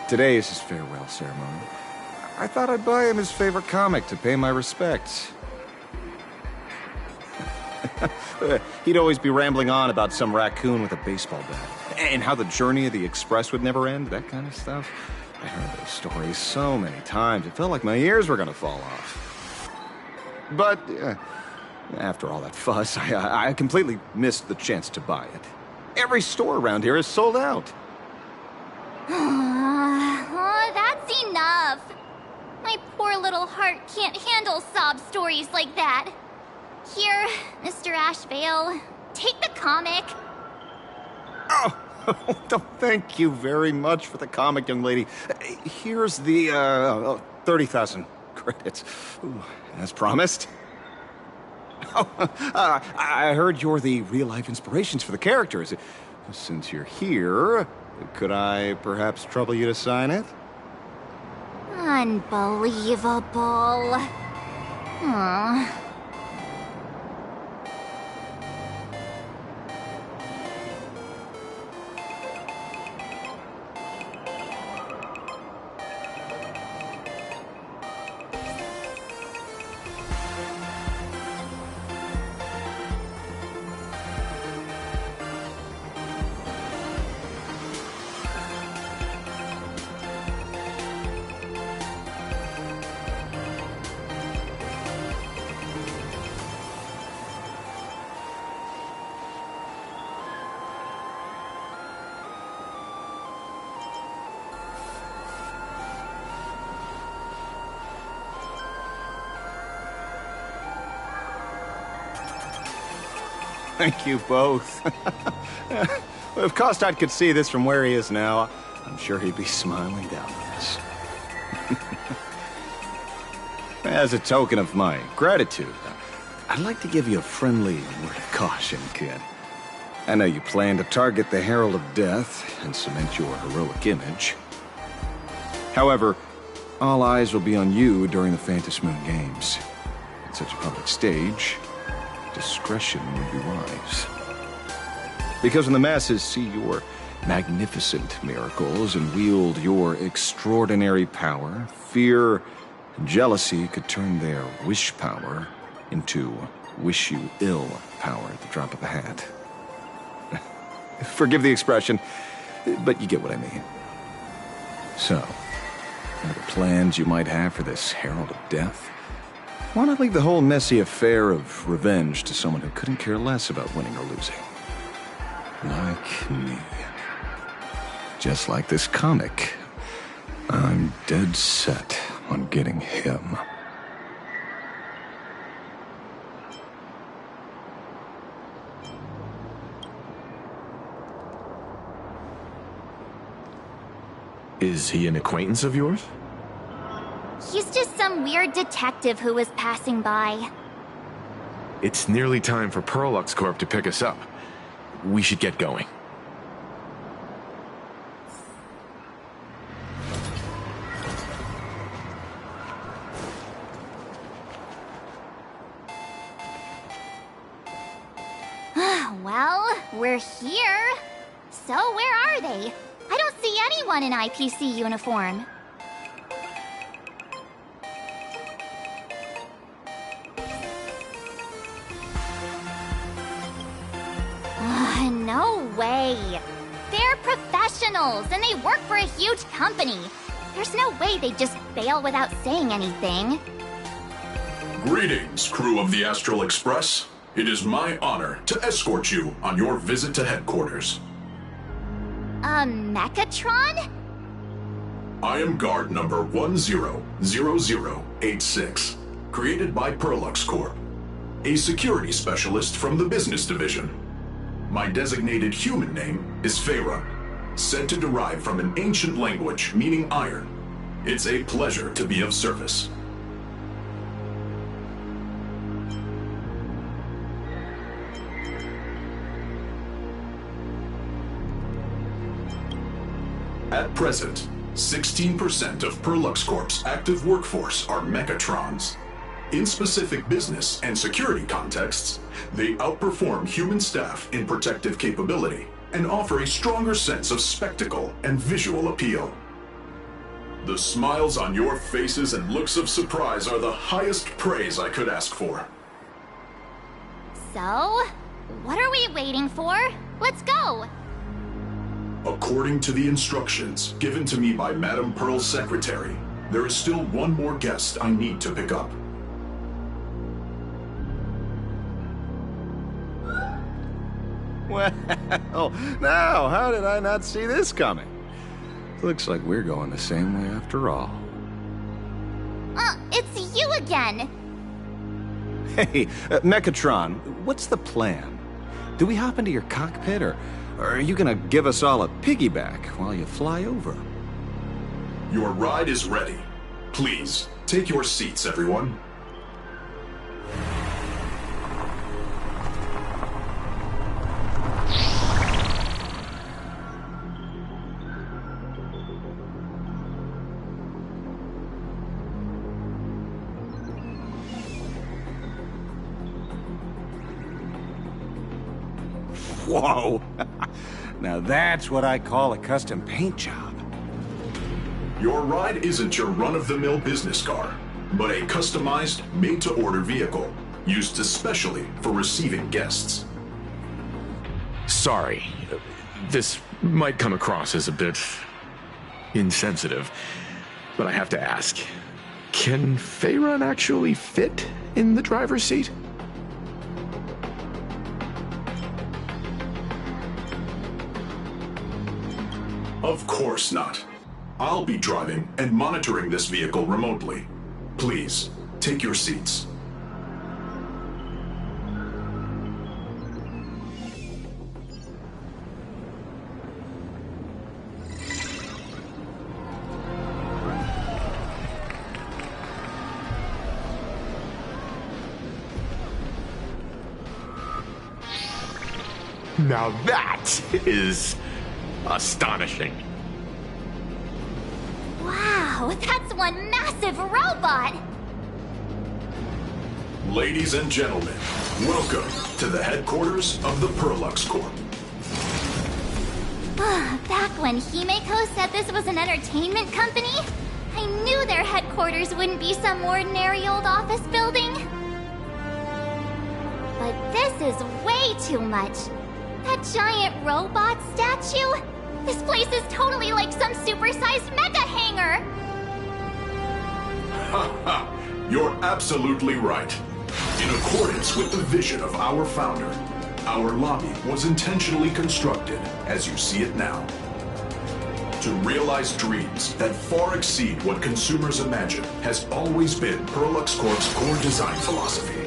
Today is his farewell ceremony. I thought I'd buy him his favorite comic to pay my respects. He'd always be rambling on about some raccoon with a baseball bat. And how the journey of the Express would never end, that kind of stuff. I heard those stories so many times, it felt like my ears were gonna fall off. But, after all that fuss, I completely missed the chance to buy it. Every store around here is sold out. Oh, that's enough. My poor little heart can't handle sob stories like that. Here, Mr. Ashvale, take the comic. Oh, thank you very much for the comic, young lady. Here's the, 30,000 credits. Ooh, as promised. Oh, I heard you're the real-life inspirations for the characters. Since you're here, could I perhaps trouble you to sign it? Unbelievable. Aww. Thank you both. If Kostad could see this from where he is now, I'm sure he'd be smiling down on us. As a token of my gratitude, I'd like to give you a friendly word of caution, kid. I know you plan to target the Herald of Death and cement your heroic image. However, all eyes will be on you during the Phantom Moon Games. At such a public stage, discretion would be wise. Because when the masses see your magnificent miracles and wield your extraordinary power, fear and jealousy could turn their wish power into wish you ill power at the drop of a hat. Forgive the expression, but you get what I mean. So, whatever plans you might have for this Herald of Death, why not leave the whole messy affair of revenge to someone who couldn't care less about winning or losing? Like me. Just like this comic. I'm dead set on getting him. Is he an acquaintance of yours? He's just some weird detective who was passing by. It's nearly time for Perlux Corp to pick us up. We should get going. Well, we're here. So where are they? I don't see anyone in IPC uniform. No way. They're professionals, and they work for a huge company. There's no way they'd just bail without saying anything. Greetings, crew of the Astral Express. It is my honor to escort you on your visit to headquarters. A Mechatron? I am guard number 100086, created by Perlux Corp, a security specialist from the business division. My designated human name is Feyre, said to derive from an ancient language meaning iron. It's a pleasure to be of service. At present, 16% of Perlux Corp's active workforce are Mechatrons. In specific business and security contexts, they outperform human staff in protective capability and offer a stronger sense of spectacle and visual appeal. The smiles on your faces and looks of surprise are the highest praise I could ask for. So, what are we waiting for? Let's go! According to the instructions given to me by Madame Pearl's secretary, there is still one more guest I need to pick up. Well, now, how did I not see this coming? Looks like we're going the same way after all. It's you again! Hey, Mechatron, what's the plan? Do we hop into your cockpit, or are you gonna give us all a piggyback while you fly over? Your ride is ready. Please, take your seats, everyone. Whoa! Now that's what I call a custom paint job. Your ride isn't your run-of-the-mill business car, but a customized, made-to-order vehicle, used especially for receiving guests. Sorry. This might come across as a bit insensitive, but I have to ask. Can Faerun actually fit in the driver's seat? Of course not. I'll be driving and monitoring this vehicle remotely. Please, take your seats. Now that is astonishing. Wow, that's one massive robot! Ladies and gentlemen, welcome to the headquarters of the Perlux Corp. Back when Himeko said this was an entertainment company, I knew their headquarters wouldn't be some ordinary old office building. But this is way too much. That giant robot statue? This place is totally like some supersized mega hangar! Ha ha! You're absolutely right. In accordance with the vision of our founder, our lobby was intentionally constructed as you see it now. To realize dreams that far exceed what consumers imagine has always been Perlux Corp's core design philosophy,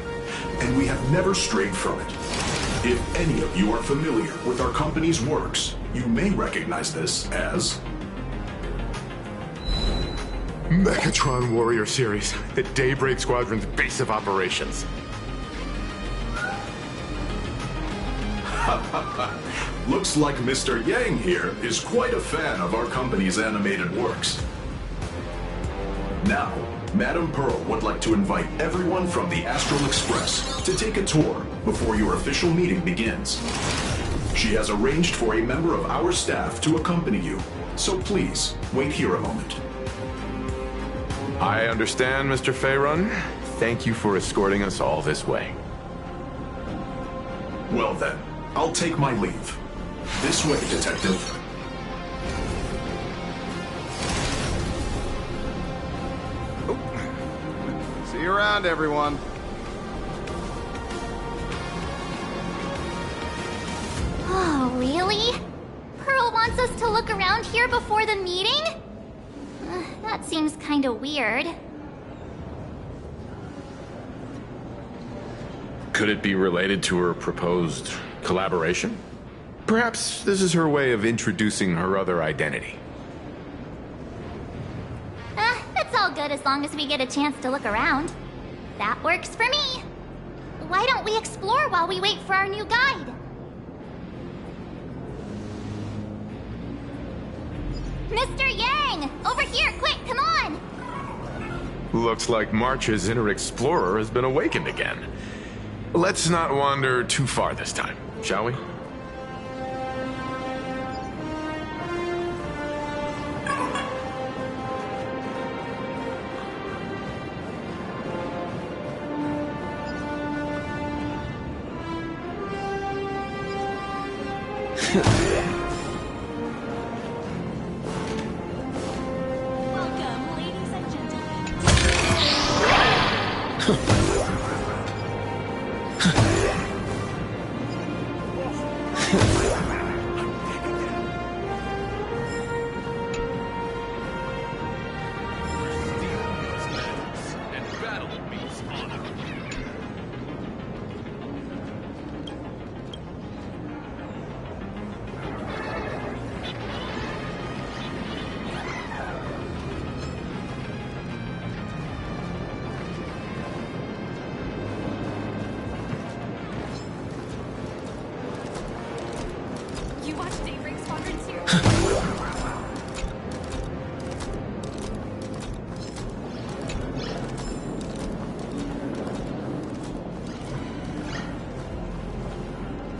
and we have never strayed from it. If any of you are familiar with our company's works, you may recognize this as Mechatron Warrior Series, the Daybreak Squadron's base of operations. Looks like Mr. Yang here is quite a fan of our company's animated works. Now, Madame Pearl would like to invite everyone from the Astral Express to take a tour before your official meeting begins. She has arranged for a member of our staff to accompany you, so please, wait here a moment. I understand, Mr. Faerun. Thank you for escorting us all this way. Well then, I'll take my leave. This way, Detective. See you around, everyone. Oh, really? Pearl wants us to look around here before the meeting? That seems kinda weird. Could it be related to her proposed collaboration? Perhaps this is her way of introducing her other identity. It's all good as long as we get a chance to look around. That works for me. Why don't we explore while we wait for our new guide? Mr. Yang! Over here, quick, come on! Looks like March's inner explorer has been awakened again. Let's not wander too far this time, shall we? Welcome, ladies and You watch Daybreak Squadron too?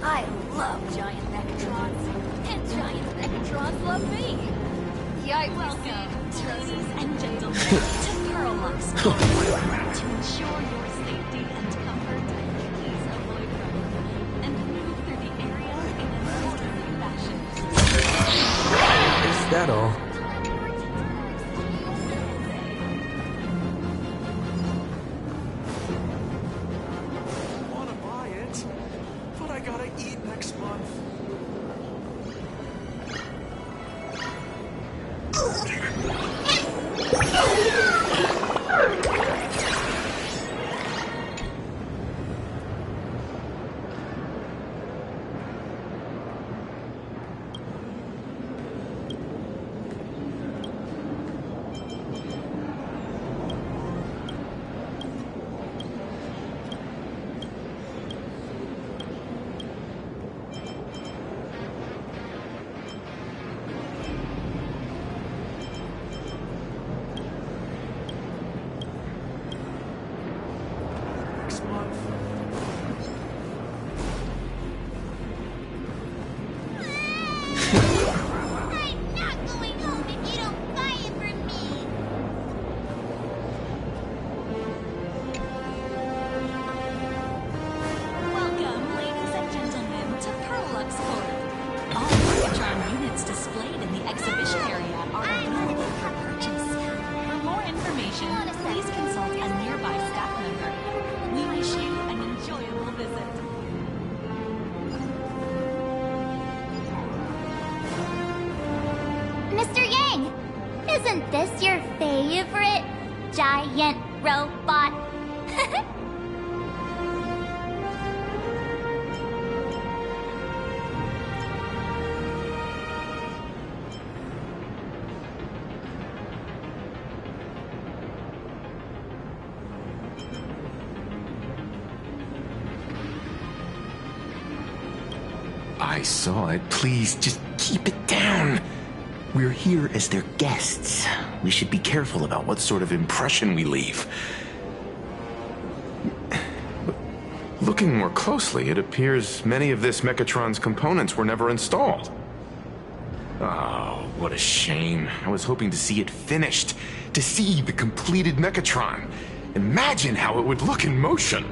I love giant Mechatrons, and giant Mechatrons love me. Welcome, ladies and gentlemen, to Pearlux to ensure your safety and comfort. Please avoid running and move through the area in an orderly fashion. Is that all? I want to buy it, but I gotta eat next month. Next month. I'm not going home if you don't buy it for me. Welcome, ladies and gentlemen, to Pearlux Court. All Megatron units displayed in the exhibition area are available for purchase. For more information, please consult a nearby staff member. We wish you an enjoyable visit. Mr. Yang, isn't this your favorite giant robot? I saw it. Please, just keep it down. We're here as their guests. We should be careful about what sort of impression we leave. Looking more closely, it appears many of this Mechatron's components were never installed. Oh, what a shame. I was hoping to see it finished, to see the completed Mechatron. Imagine how it would look in motion.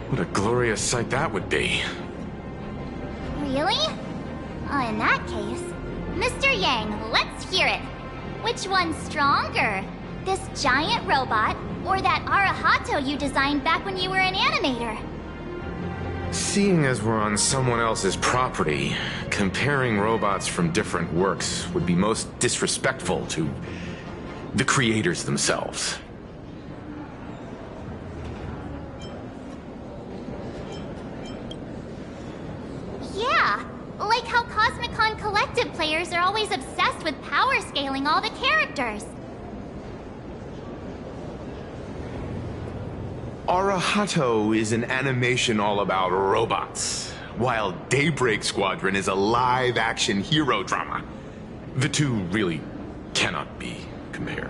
What a glorious sight that would be. Really? Oh, in that case, Mr. Yang, let's hear it. Which one's stronger? This giant robot, or that Arahato you designed back when you were an animator? Seeing as we're on someone else's property, comparing robots from different works would be most disrespectful to the creators themselves. Yeah, like how Cosmicon Collective players are always obsessed with power scaling all the characters. Arahato is an animation all about robots, while Daybreak Squadron is a live-action hero drama. The two really cannot be compared.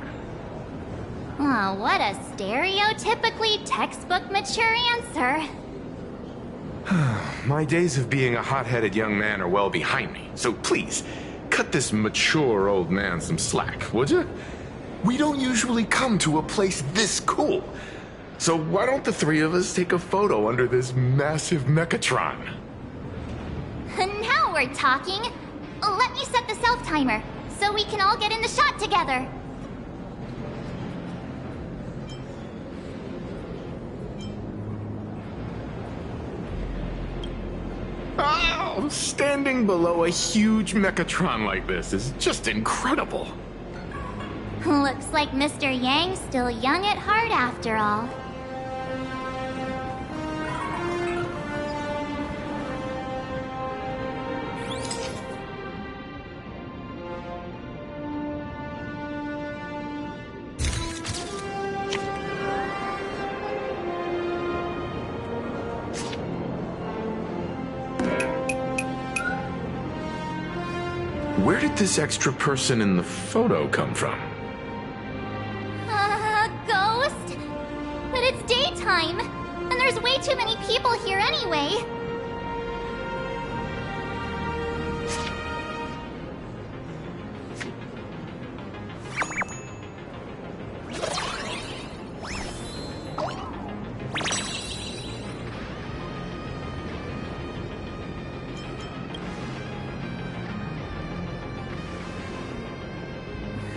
Oh, what a stereotypically textbook mature answer. My days of being a hot-headed young man are well behind me, so please, cut this mature old man some slack, would you? We don't usually come to a place this cool. So why don't the three of us take a photo under this massive Mechatron? Now we're talking. Let me set the self-timer, so we can all get in the shot together. Oh, standing below a huge Mechatron like this is just incredible. Looks like Mr. Yang's still young at heart after all. Where did this extra person in the photo come from? Ghost? But it's daytime, and there's way too many people here anyway.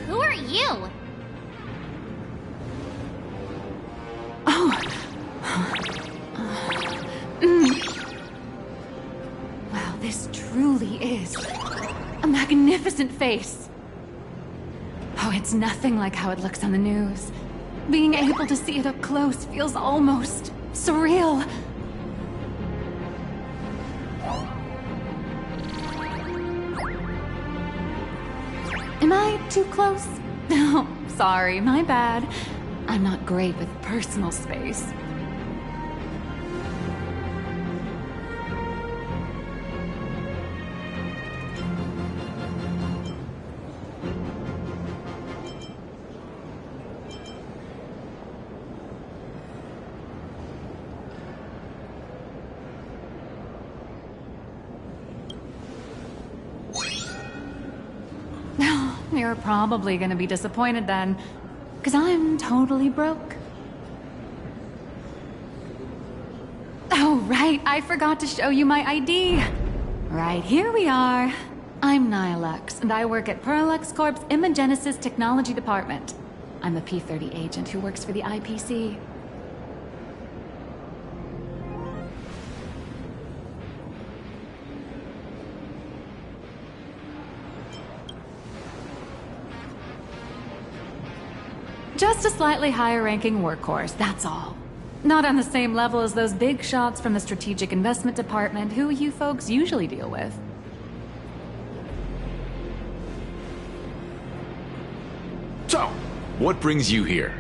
Who are you? Wow, this truly is a magnificent face. Oh, it's nothing like how it looks on the news. Being able to see it up close feels almost surreal. Am I too close? Oh, sorry, my bad. I'm not great with personal space. You're probably gonna be disappointed then, because I'm totally broke. Oh, right, I forgot to show you my ID. Right, here we are. I'm Nihilux, and I work at Parallax Corp's Imagenesis Technology Department. I'm a P-30 agent who works for the IPC. Just a slightly higher-ranking workhorse, that's all. Not on the same level as those big shots from the Strategic Investment Department who you folks usually deal with. So, what brings you here?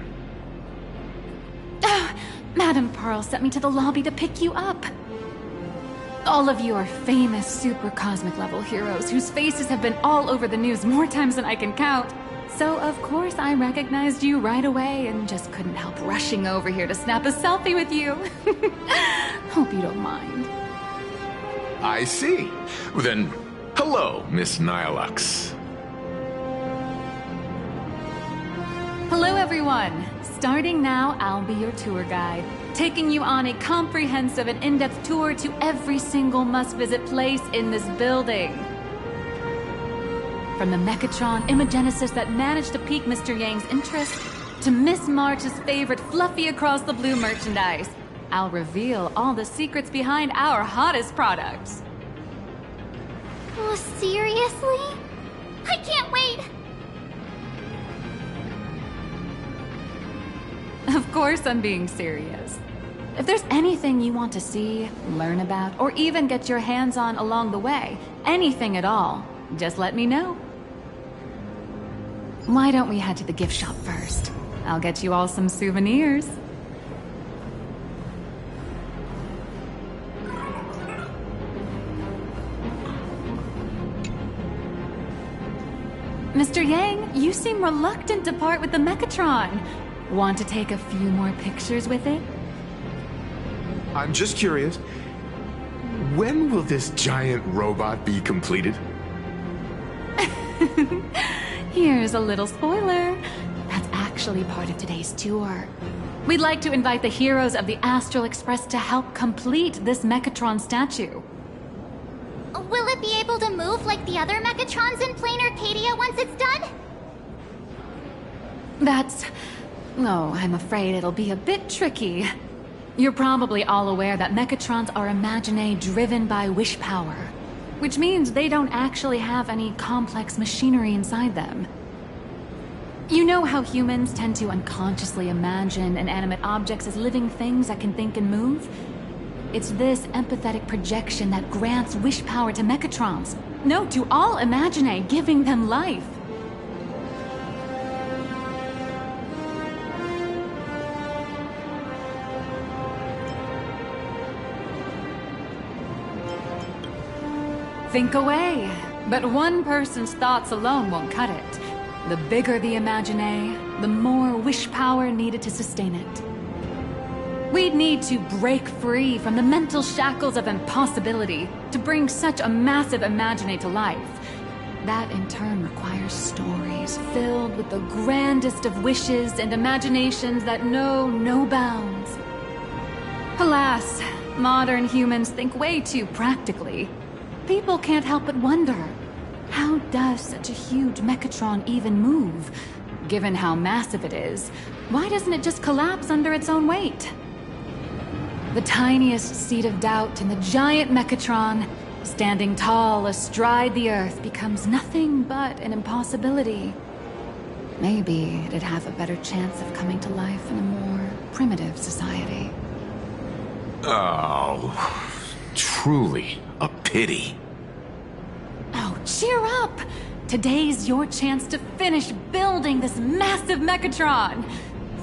Madam Pearl sent me to the lobby to pick you up. All of you are famous super cosmic level heroes whose faces have been all over the news more times than I can count. So, of course, I recognized you right away and just couldn't help rushing over here to snap a selfie with you. Hope you don't mind. I see. Then, hello, Miss Nihilux. Hello, everyone. Starting now, I'll be your tour guide, taking you on a comprehensive and in-depth tour to every single must-visit place in this building. From the Mechatron Imagenesis that managed to pique Mr. Yang's interest, to Miss March's favorite fluffy across the blue merchandise, I'll reveal all the secrets behind our hottest products. Oh, seriously? I can't wait! Of course I'm being serious. If there's anything you want to see, learn about, or even get your hands on along the way, anything at all, just let me know. Why don't we head to the gift shop first? I'll get you all some souvenirs. Mr. Yang, you seem reluctant to part with the Mechatron. Want to take a few more pictures with it? I'm just curious. When will this giant robot be completed? Here's a little spoiler. That's actually part of today's tour. We'd like to invite the heroes of the Astral Express to help complete this Mechatron statue. Will it be able to move like the other Mechatrons in Planarcadia once it's done? Oh, I'm afraid it'll be a bit tricky. You're probably all aware that Mechatrons are imaginae driven by wish power, which means they don't actually have any complex machinery inside them. You know how humans tend to unconsciously imagine inanimate objects as living things that can think and move? It's this empathetic projection that grants wish power to Mechatrons. No, to all imaginae, giving them life. Think away. But one person's thoughts alone won't cut it. The bigger the imaginae, the more wish power needed to sustain it. We'd need to break free from the mental shackles of impossibility to bring such a massive imaginae to life. That in turn requires stories filled with the grandest of wishes and imaginations that know no bounds. Alas, modern humans think way too practically. People can't help but wonder, how does such a huge Mechatron even move? Given how massive it is, why doesn't it just collapse under its own weight? The tiniest seed of doubt in the giant Mechatron, standing tall astride the Earth, becomes nothing but an impossibility. Maybe it'd have a better chance of coming to life in a more primitive society. Oh, truly a pity. Oh, cheer up! Today's your chance to finish building this massive Mechatron!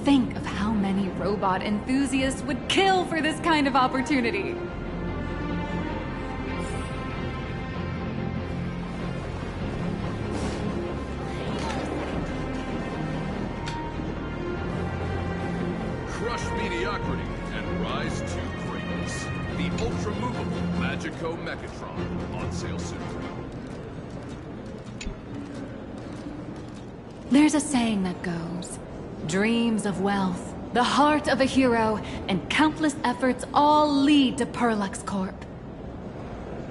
Think of how many robot enthusiasts would kill for this kind of opportunity. Crush mediocrity and rise to greatness. The ultra-movable Magico Mechatron, on sale soon. There's a saying that goes, dreams of wealth, the heart of a hero, and countless efforts all lead to Perlux Corp.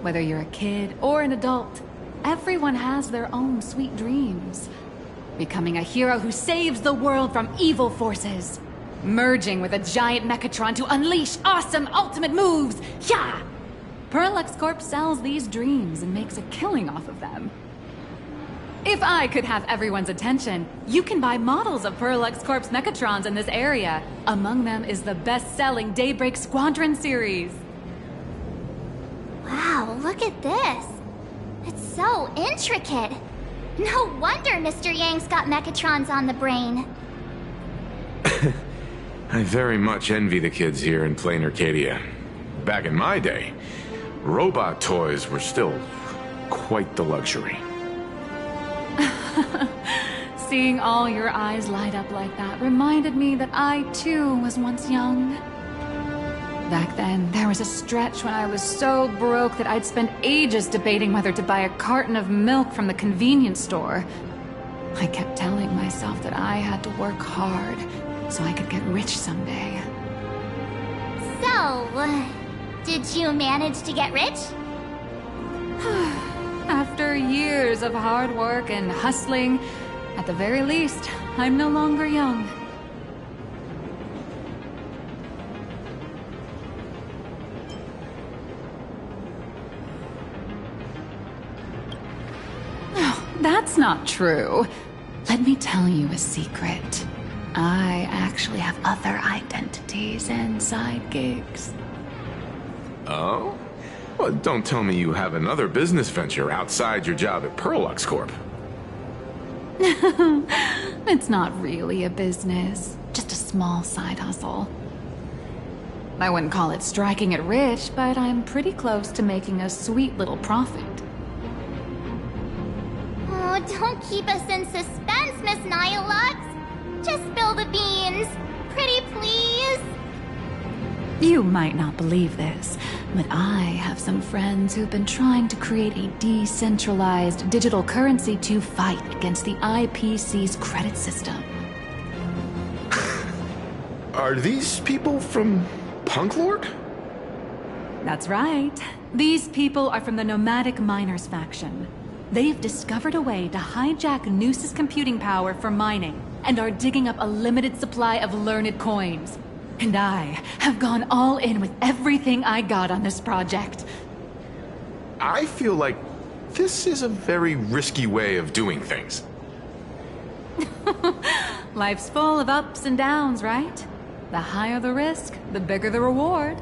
Whether you're a kid or an adult, everyone has their own sweet dreams. Becoming a hero who saves the world from evil forces. Merging with a giant Mechatron to unleash awesome ultimate moves! Yeah! Perlux Corp sells these dreams and makes a killing off of them. If I could have everyone's attention, you can buy models of Perlux Corp's Mechatrons in this area. Among them is the best-selling Daybreak Squadron series. Wow, look at this. It's so intricate. No wonder Mr. Yang's got Mechatrons on the brain. I very much envy the kids here in Planarcadia. Back in my day, robot toys were still quite the luxury. Seeing all your eyes light up like that reminded me that I, too, was once young. Back then, there was a stretch when I was so broke that I'd spend ages debating whether to buy a carton of milk from the convenience store. I kept telling myself that I had to work hard so I could get rich someday. So, did you manage to get rich? After years of hard work and hustling, at the very least, I'm no longer young. Oh, that's not true. Let me tell you a secret. I actually have other identities and side gigs. Oh? Well, don't tell me you have another business venture outside your job at Perlux Corp. It's not really a business, just a small side hustle. I wouldn't call it striking it rich, but I'm pretty close to making a sweet little profit. Oh, don't keep us in suspense, Miss Nihilux. Just spill the beans. Pretty please. You might not believe this, but I have some friends who've been trying to create a decentralized digital currency to fight against the IPC's credit system. Are these people from Punk Lord? That's right. These people are from the Nomadic Miners faction. They've discovered a way to hijack Noose's computing power for mining, and are digging up a limited supply of learned coins. And I have gone all in with everything I got on this project. I feel like this is a very risky way of doing things. Life's full of ups and downs, right? The higher the risk, the bigger the reward.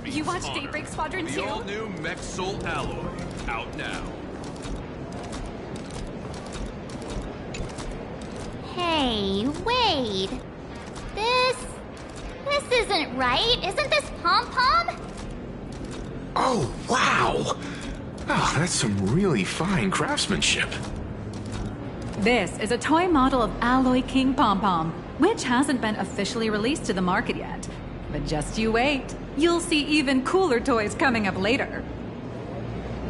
You watched Daybreak Squadron 2? The all-new Mech Soul Alloy, out now. Hey, wait. This isn't right. Isn't this Pom-Pom? Oh, wow! Oh, that's some really fine craftsmanship. This is a toy model of Alloy King Pom-Pom, which hasn't been officially released to the market yet. But just you wait. You'll see even cooler toys coming up later.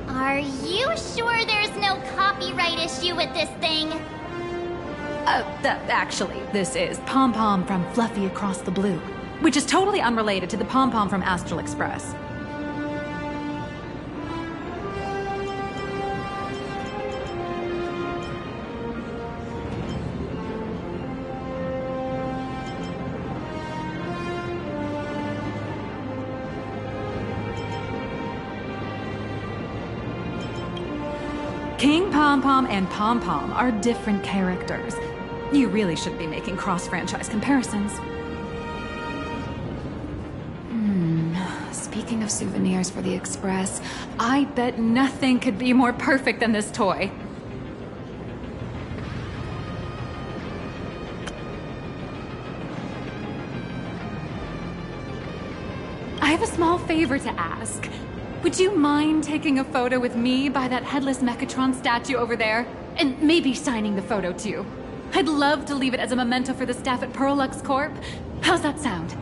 Are you sure there's no copyright issue with this thing? Actually, this is Pom-Pom from Fluffy Across the Blue, which is totally unrelated to the Pom-Pom from Astral Express. King Pom-Pom and Pom-Pom are different characters. You really shouldn't be making cross-franchise comparisons. Speaking of souvenirs for the Express, I bet nothing could be more perfect than this toy. I have a small favor to ask. Would you mind taking a photo with me by that headless Mechatron statue over there? And maybe signing the photo too. I'd love to leave it as a memento for the staff at Perlux Corp. How's that sound?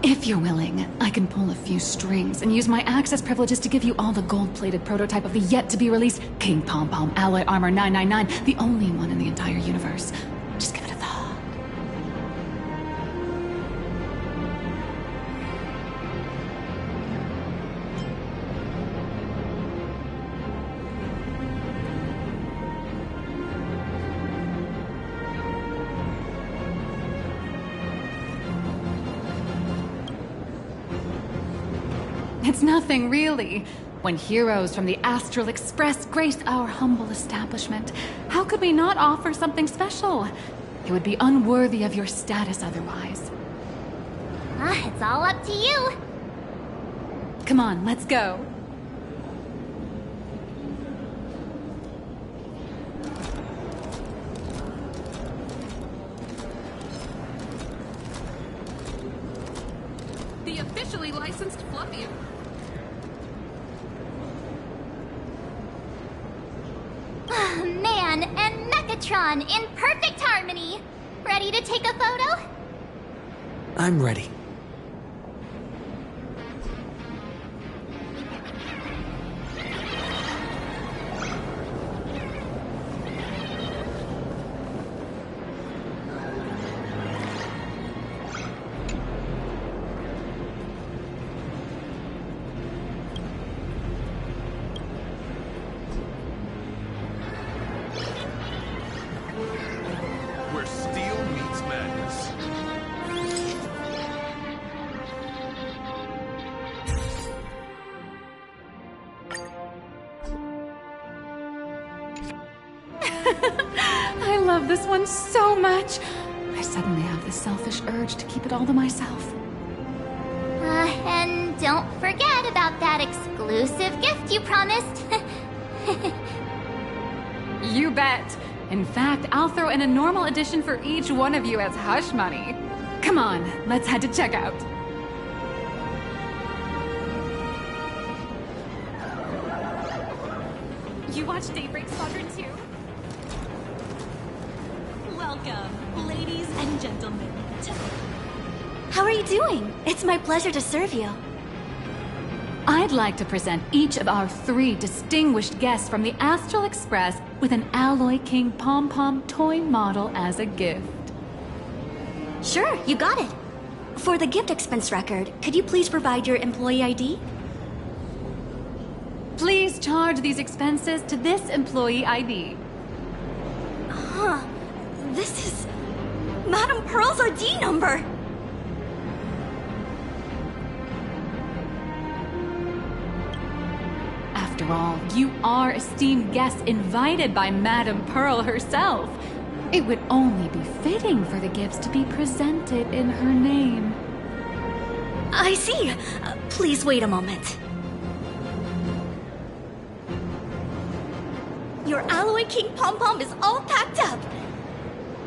If you're willing, I can pull a few strings and use my access privileges to give you all the gold-plated prototype of the yet-to-be-released King Pom-Pom Alloy Armor 999, the only one in the entire universe. Just give it a thought. It's nothing, really. When heroes from the Astral Express graced our humble establishment, how could we not offer something special? It would be unworthy of your status otherwise. It's all up to you. Come on, let's go. The officially licensed Fluffy. Man and Mechatron in perfect harmony. Ready to take a photo? I'm ready. Where steel meets madness. I love this one so much. I suddenly have this selfish urge to keep it all to myself. And don't forget about that exclusive gift you promised. You bet. In fact, I'll throw in a normal edition for each one of you as hush money. Come Come on, let's head to checkout. You watch Daybreak Squadron too? Welcome, ladies and gentlemen. How are you doing? It's my pleasure to serve you. I'd like to present each of our 3 distinguished guests from the Astral Express with an Alloy King pom-pom toy model as a gift. Sure, you got it. For the gift expense record, could you please provide your employee ID? Please charge these expenses to this employee ID. Huh. This is Madame Pearl's ID number. After all, you are esteemed guests invited by Madame Pearl herself. It would only be fitting for the gifts to be presented in her name. I see. Please wait a moment. Your Alloy King pom-pom is all packed up.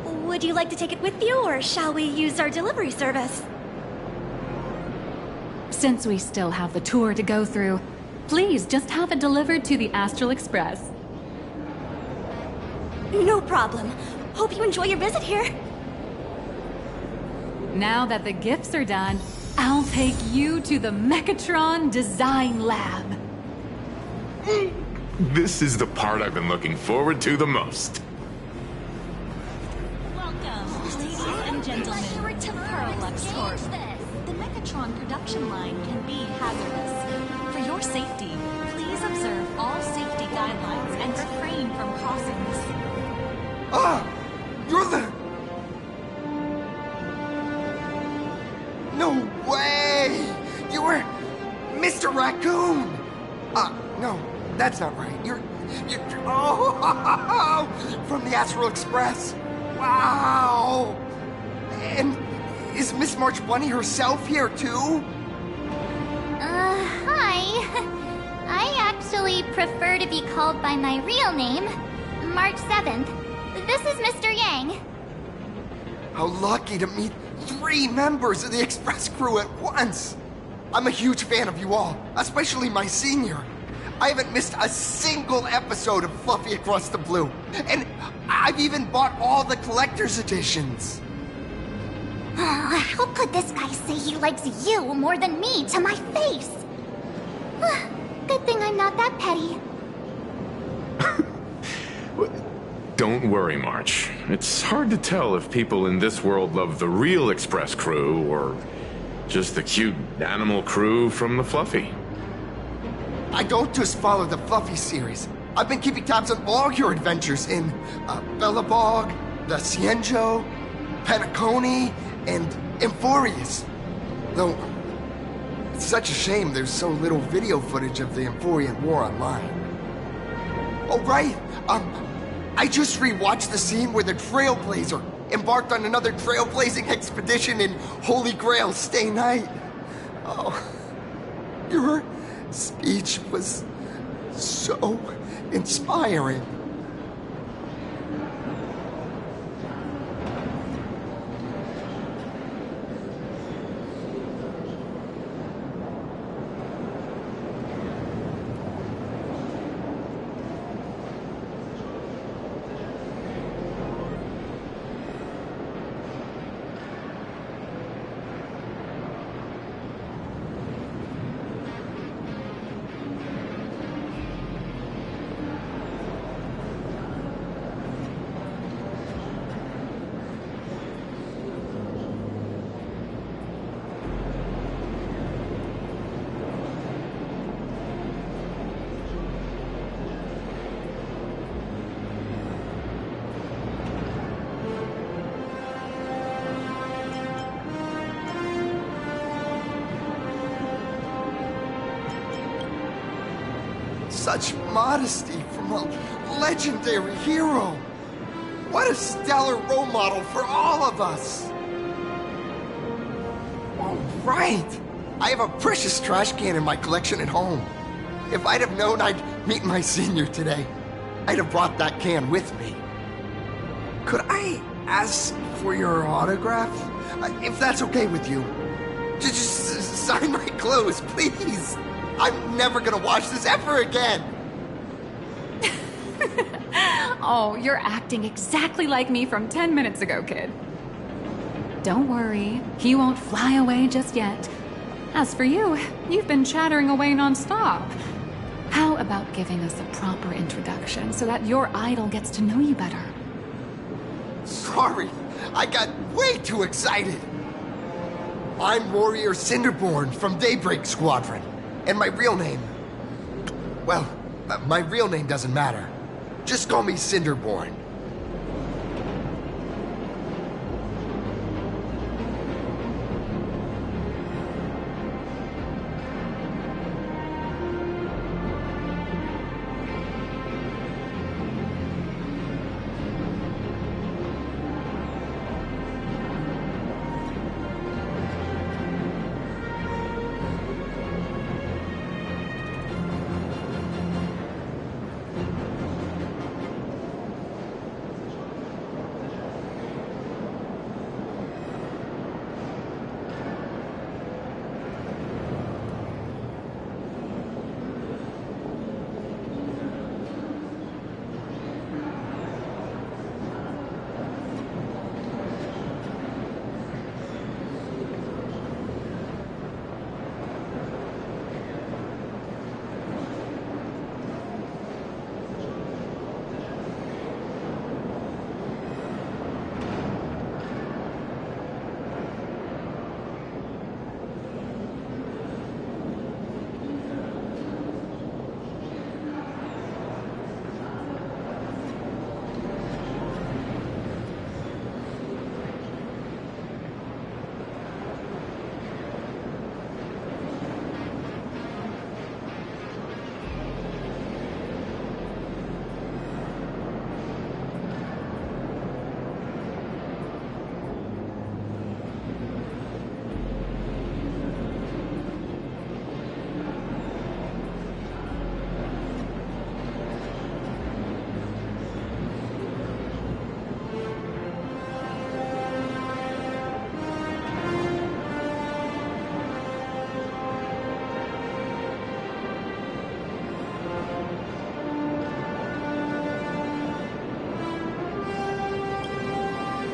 Would you like to take it with you, or shall we use our delivery service? Since we still have the tour to go through, please just have it delivered to the Astral Express. No problem. Hope you enjoy your visit here. Now that the gifts are done, I'll take you to the Mechatron Design Lab. This is the part I've been looking forward to the most. Welcome, ladies and gentlemen, to Pearlux Corp. The Mechatron production line can be hazardous. For your safety, please observe all safety guidelines and refrain from crossings. Ah! You're the... No way! You were Mr. Raccoon! No, that's not right. You're oh, from the Astral Express. Wow! And is Miss March Bunny herself here too? Hi. I actually prefer to be called by my real name, March 7th. This is Mr. Yang. How lucky to meet 3 members of the Express crew at once. I'm a huge fan of you all, especially my senior. I haven't missed a single episode of Fluffy Across the Blue. And I've even bought all the collector's editions. How could this guy say he likes you more than me to my face? Good thing I'm not that petty. Don't worry, March. It's hard to tell if people in this world love the real Express crew or just the cute animal crew from the Fluffy. I don't just follow the Fluffy series. I've been keeping tabs on all your adventures in Bellabog, the Cienjo, Penacony, and Emphorius. Though, it's such a shame there's so little video footage of the Emphorian War online. Oh, right! I just rewatched the scene where the Trailblazer embarked on another trailblazing expedition in Holy Grail Stay Night. Oh, your speech was so inspiring. Such modesty from a legendary hero. What a stellar role model for all of us. All right. I have a precious trash can in my collection at home. If I'd have known I'd meet my senior today, I'd have brought that can with me. Could I ask for your autograph? If that's okay with you, just sign my clothes, please. I'm never gonna wash this ever again. Oh, you're acting exactly like me from 10 minutes ago, kid. Don't worry, he won't fly away just yet. As for you, you've been chattering away nonstop. How about giving us a proper introduction so that your idol gets to know you better? Sorry, I got way too excited. I'm Warrior Cinderborn from Daybreak Squadron. And my real name... Well, my real name doesn't matter. Just call me Cinderborn.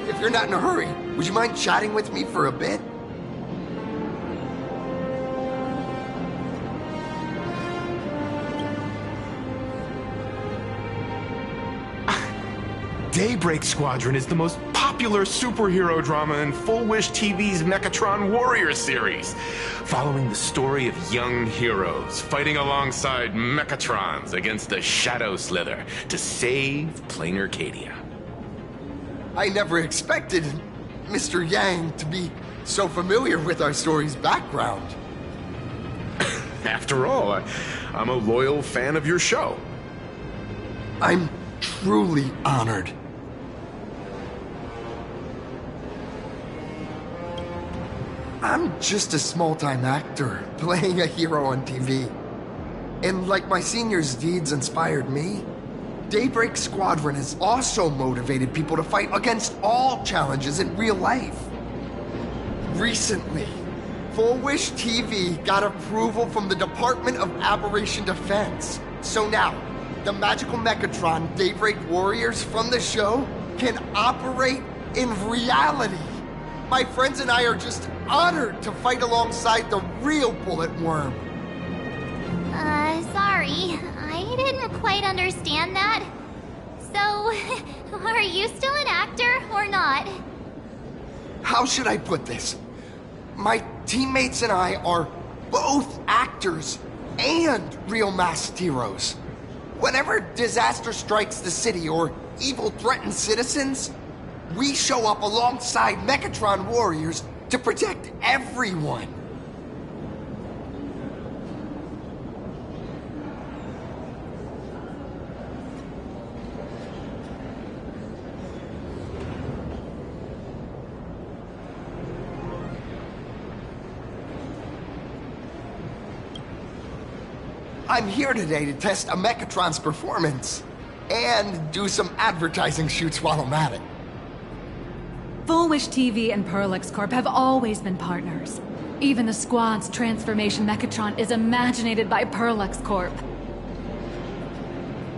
If you're not in a hurry, would you mind chatting with me for a bit? Daybreak Squadron is the most popular superhero drama in Full Wish TV's Mechatron Warrior series, following the story of young heroes fighting alongside Mechatrons against the Shadow Slither to save Planarcadia. I never expected Mr. Yang to be so familiar with our story's background. After all, I'm a loyal fan of your show. I'm truly honored. I'm just a small-time actor playing a hero on TV. And like my senior's deeds inspired me, Daybreak Squadron has also motivated people to fight against all challenges in real life. Recently, Full Wish TV got approval from the Department of Aberration Defense. So now, the magical Mechatron Daybreak Warriors from the show can operate in reality. My friends and I are just honored to fight alongside the real Bullet Worm. Sorry. I didn't quite understand that. So, are you still an actor or not? How should I put this? My teammates and I are both actors and real masked heroes. Whenever disaster strikes the city or evil threatens citizens, we show up alongside Mechatron warriors to protect everyone. I'm here today to test a Mechatron's performance and do some advertising shoots while I'm at it. Fullwish TV and Perlex Corp have always been partners. Even the squad's transformation Mechatron is imaginated by Perlex Corp.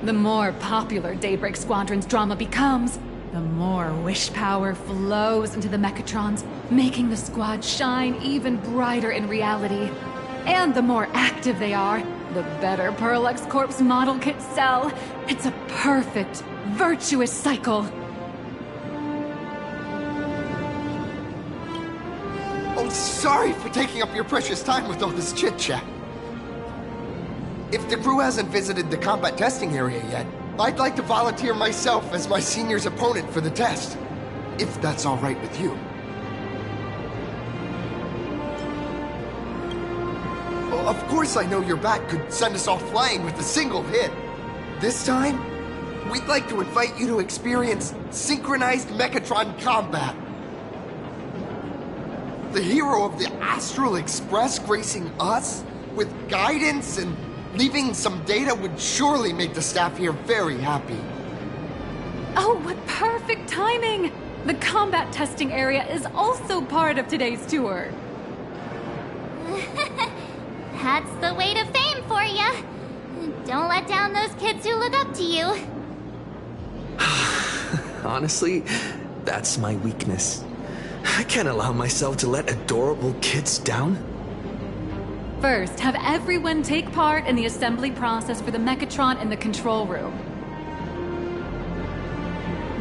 The more popular Daybreak Squadron's drama becomes, the more wish power flows into the Mechatrons, making the squad shine even brighter in reality. And the more active they are, the better Perlex Corp's model kits sell. It's a perfect, virtuous cycle. Oh, sorry for taking up your precious time with all this chit-chat. If the crew hasn't visited the combat testing area yet, I'd like to volunteer myself as my senior's opponent for the test. If that's all right with you. Well, of course I know your bat could send us all flying with a single hit. This time, we'd like to invite you to experience synchronized Mechatron combat. The hero of the Astral Express gracing us with guidance and leaving some data would surely make the staff here very happy. Oh, what perfect timing! The combat testing area is also part of today's tour. That's the way to fame for ya. Don't let down those kids who look up to you. Honestly, that's my weakness. I can't allow myself to let adorable kids down. First, have everyone take part in the assembly process for the Mechatron in the control room.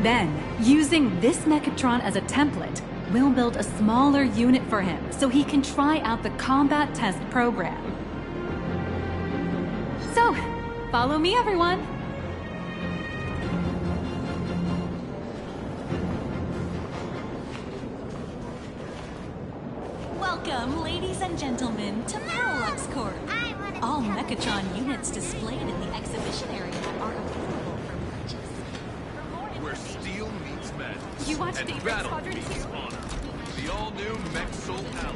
Then, using this Mechatron as a template, we'll build a smaller unit for him so he can try out the combat test program. So, follow me, everyone. Welcome, ladies and gentlemen, to Parallax Corp. All Mechatron units displayed in the exhibition area are available for purchase. Where steel meets madness. You watch and Daybreak battle Squadron meets too? honor. The all-new Mech Soul Ally.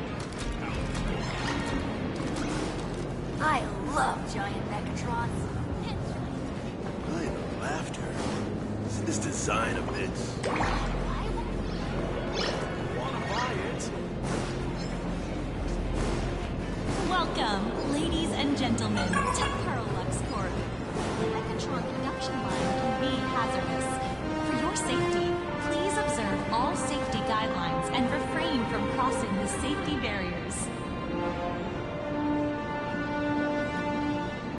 I love giant Mechatrons. Really, the laughter. Isn't this design a bit... Wanna buy it? Welcome, ladies and gentlemen, to Parallax Corp. The Mechatron production line can be hazardous. For your safety, please observe all safety guidelines and refrain from crossing the safety barriers.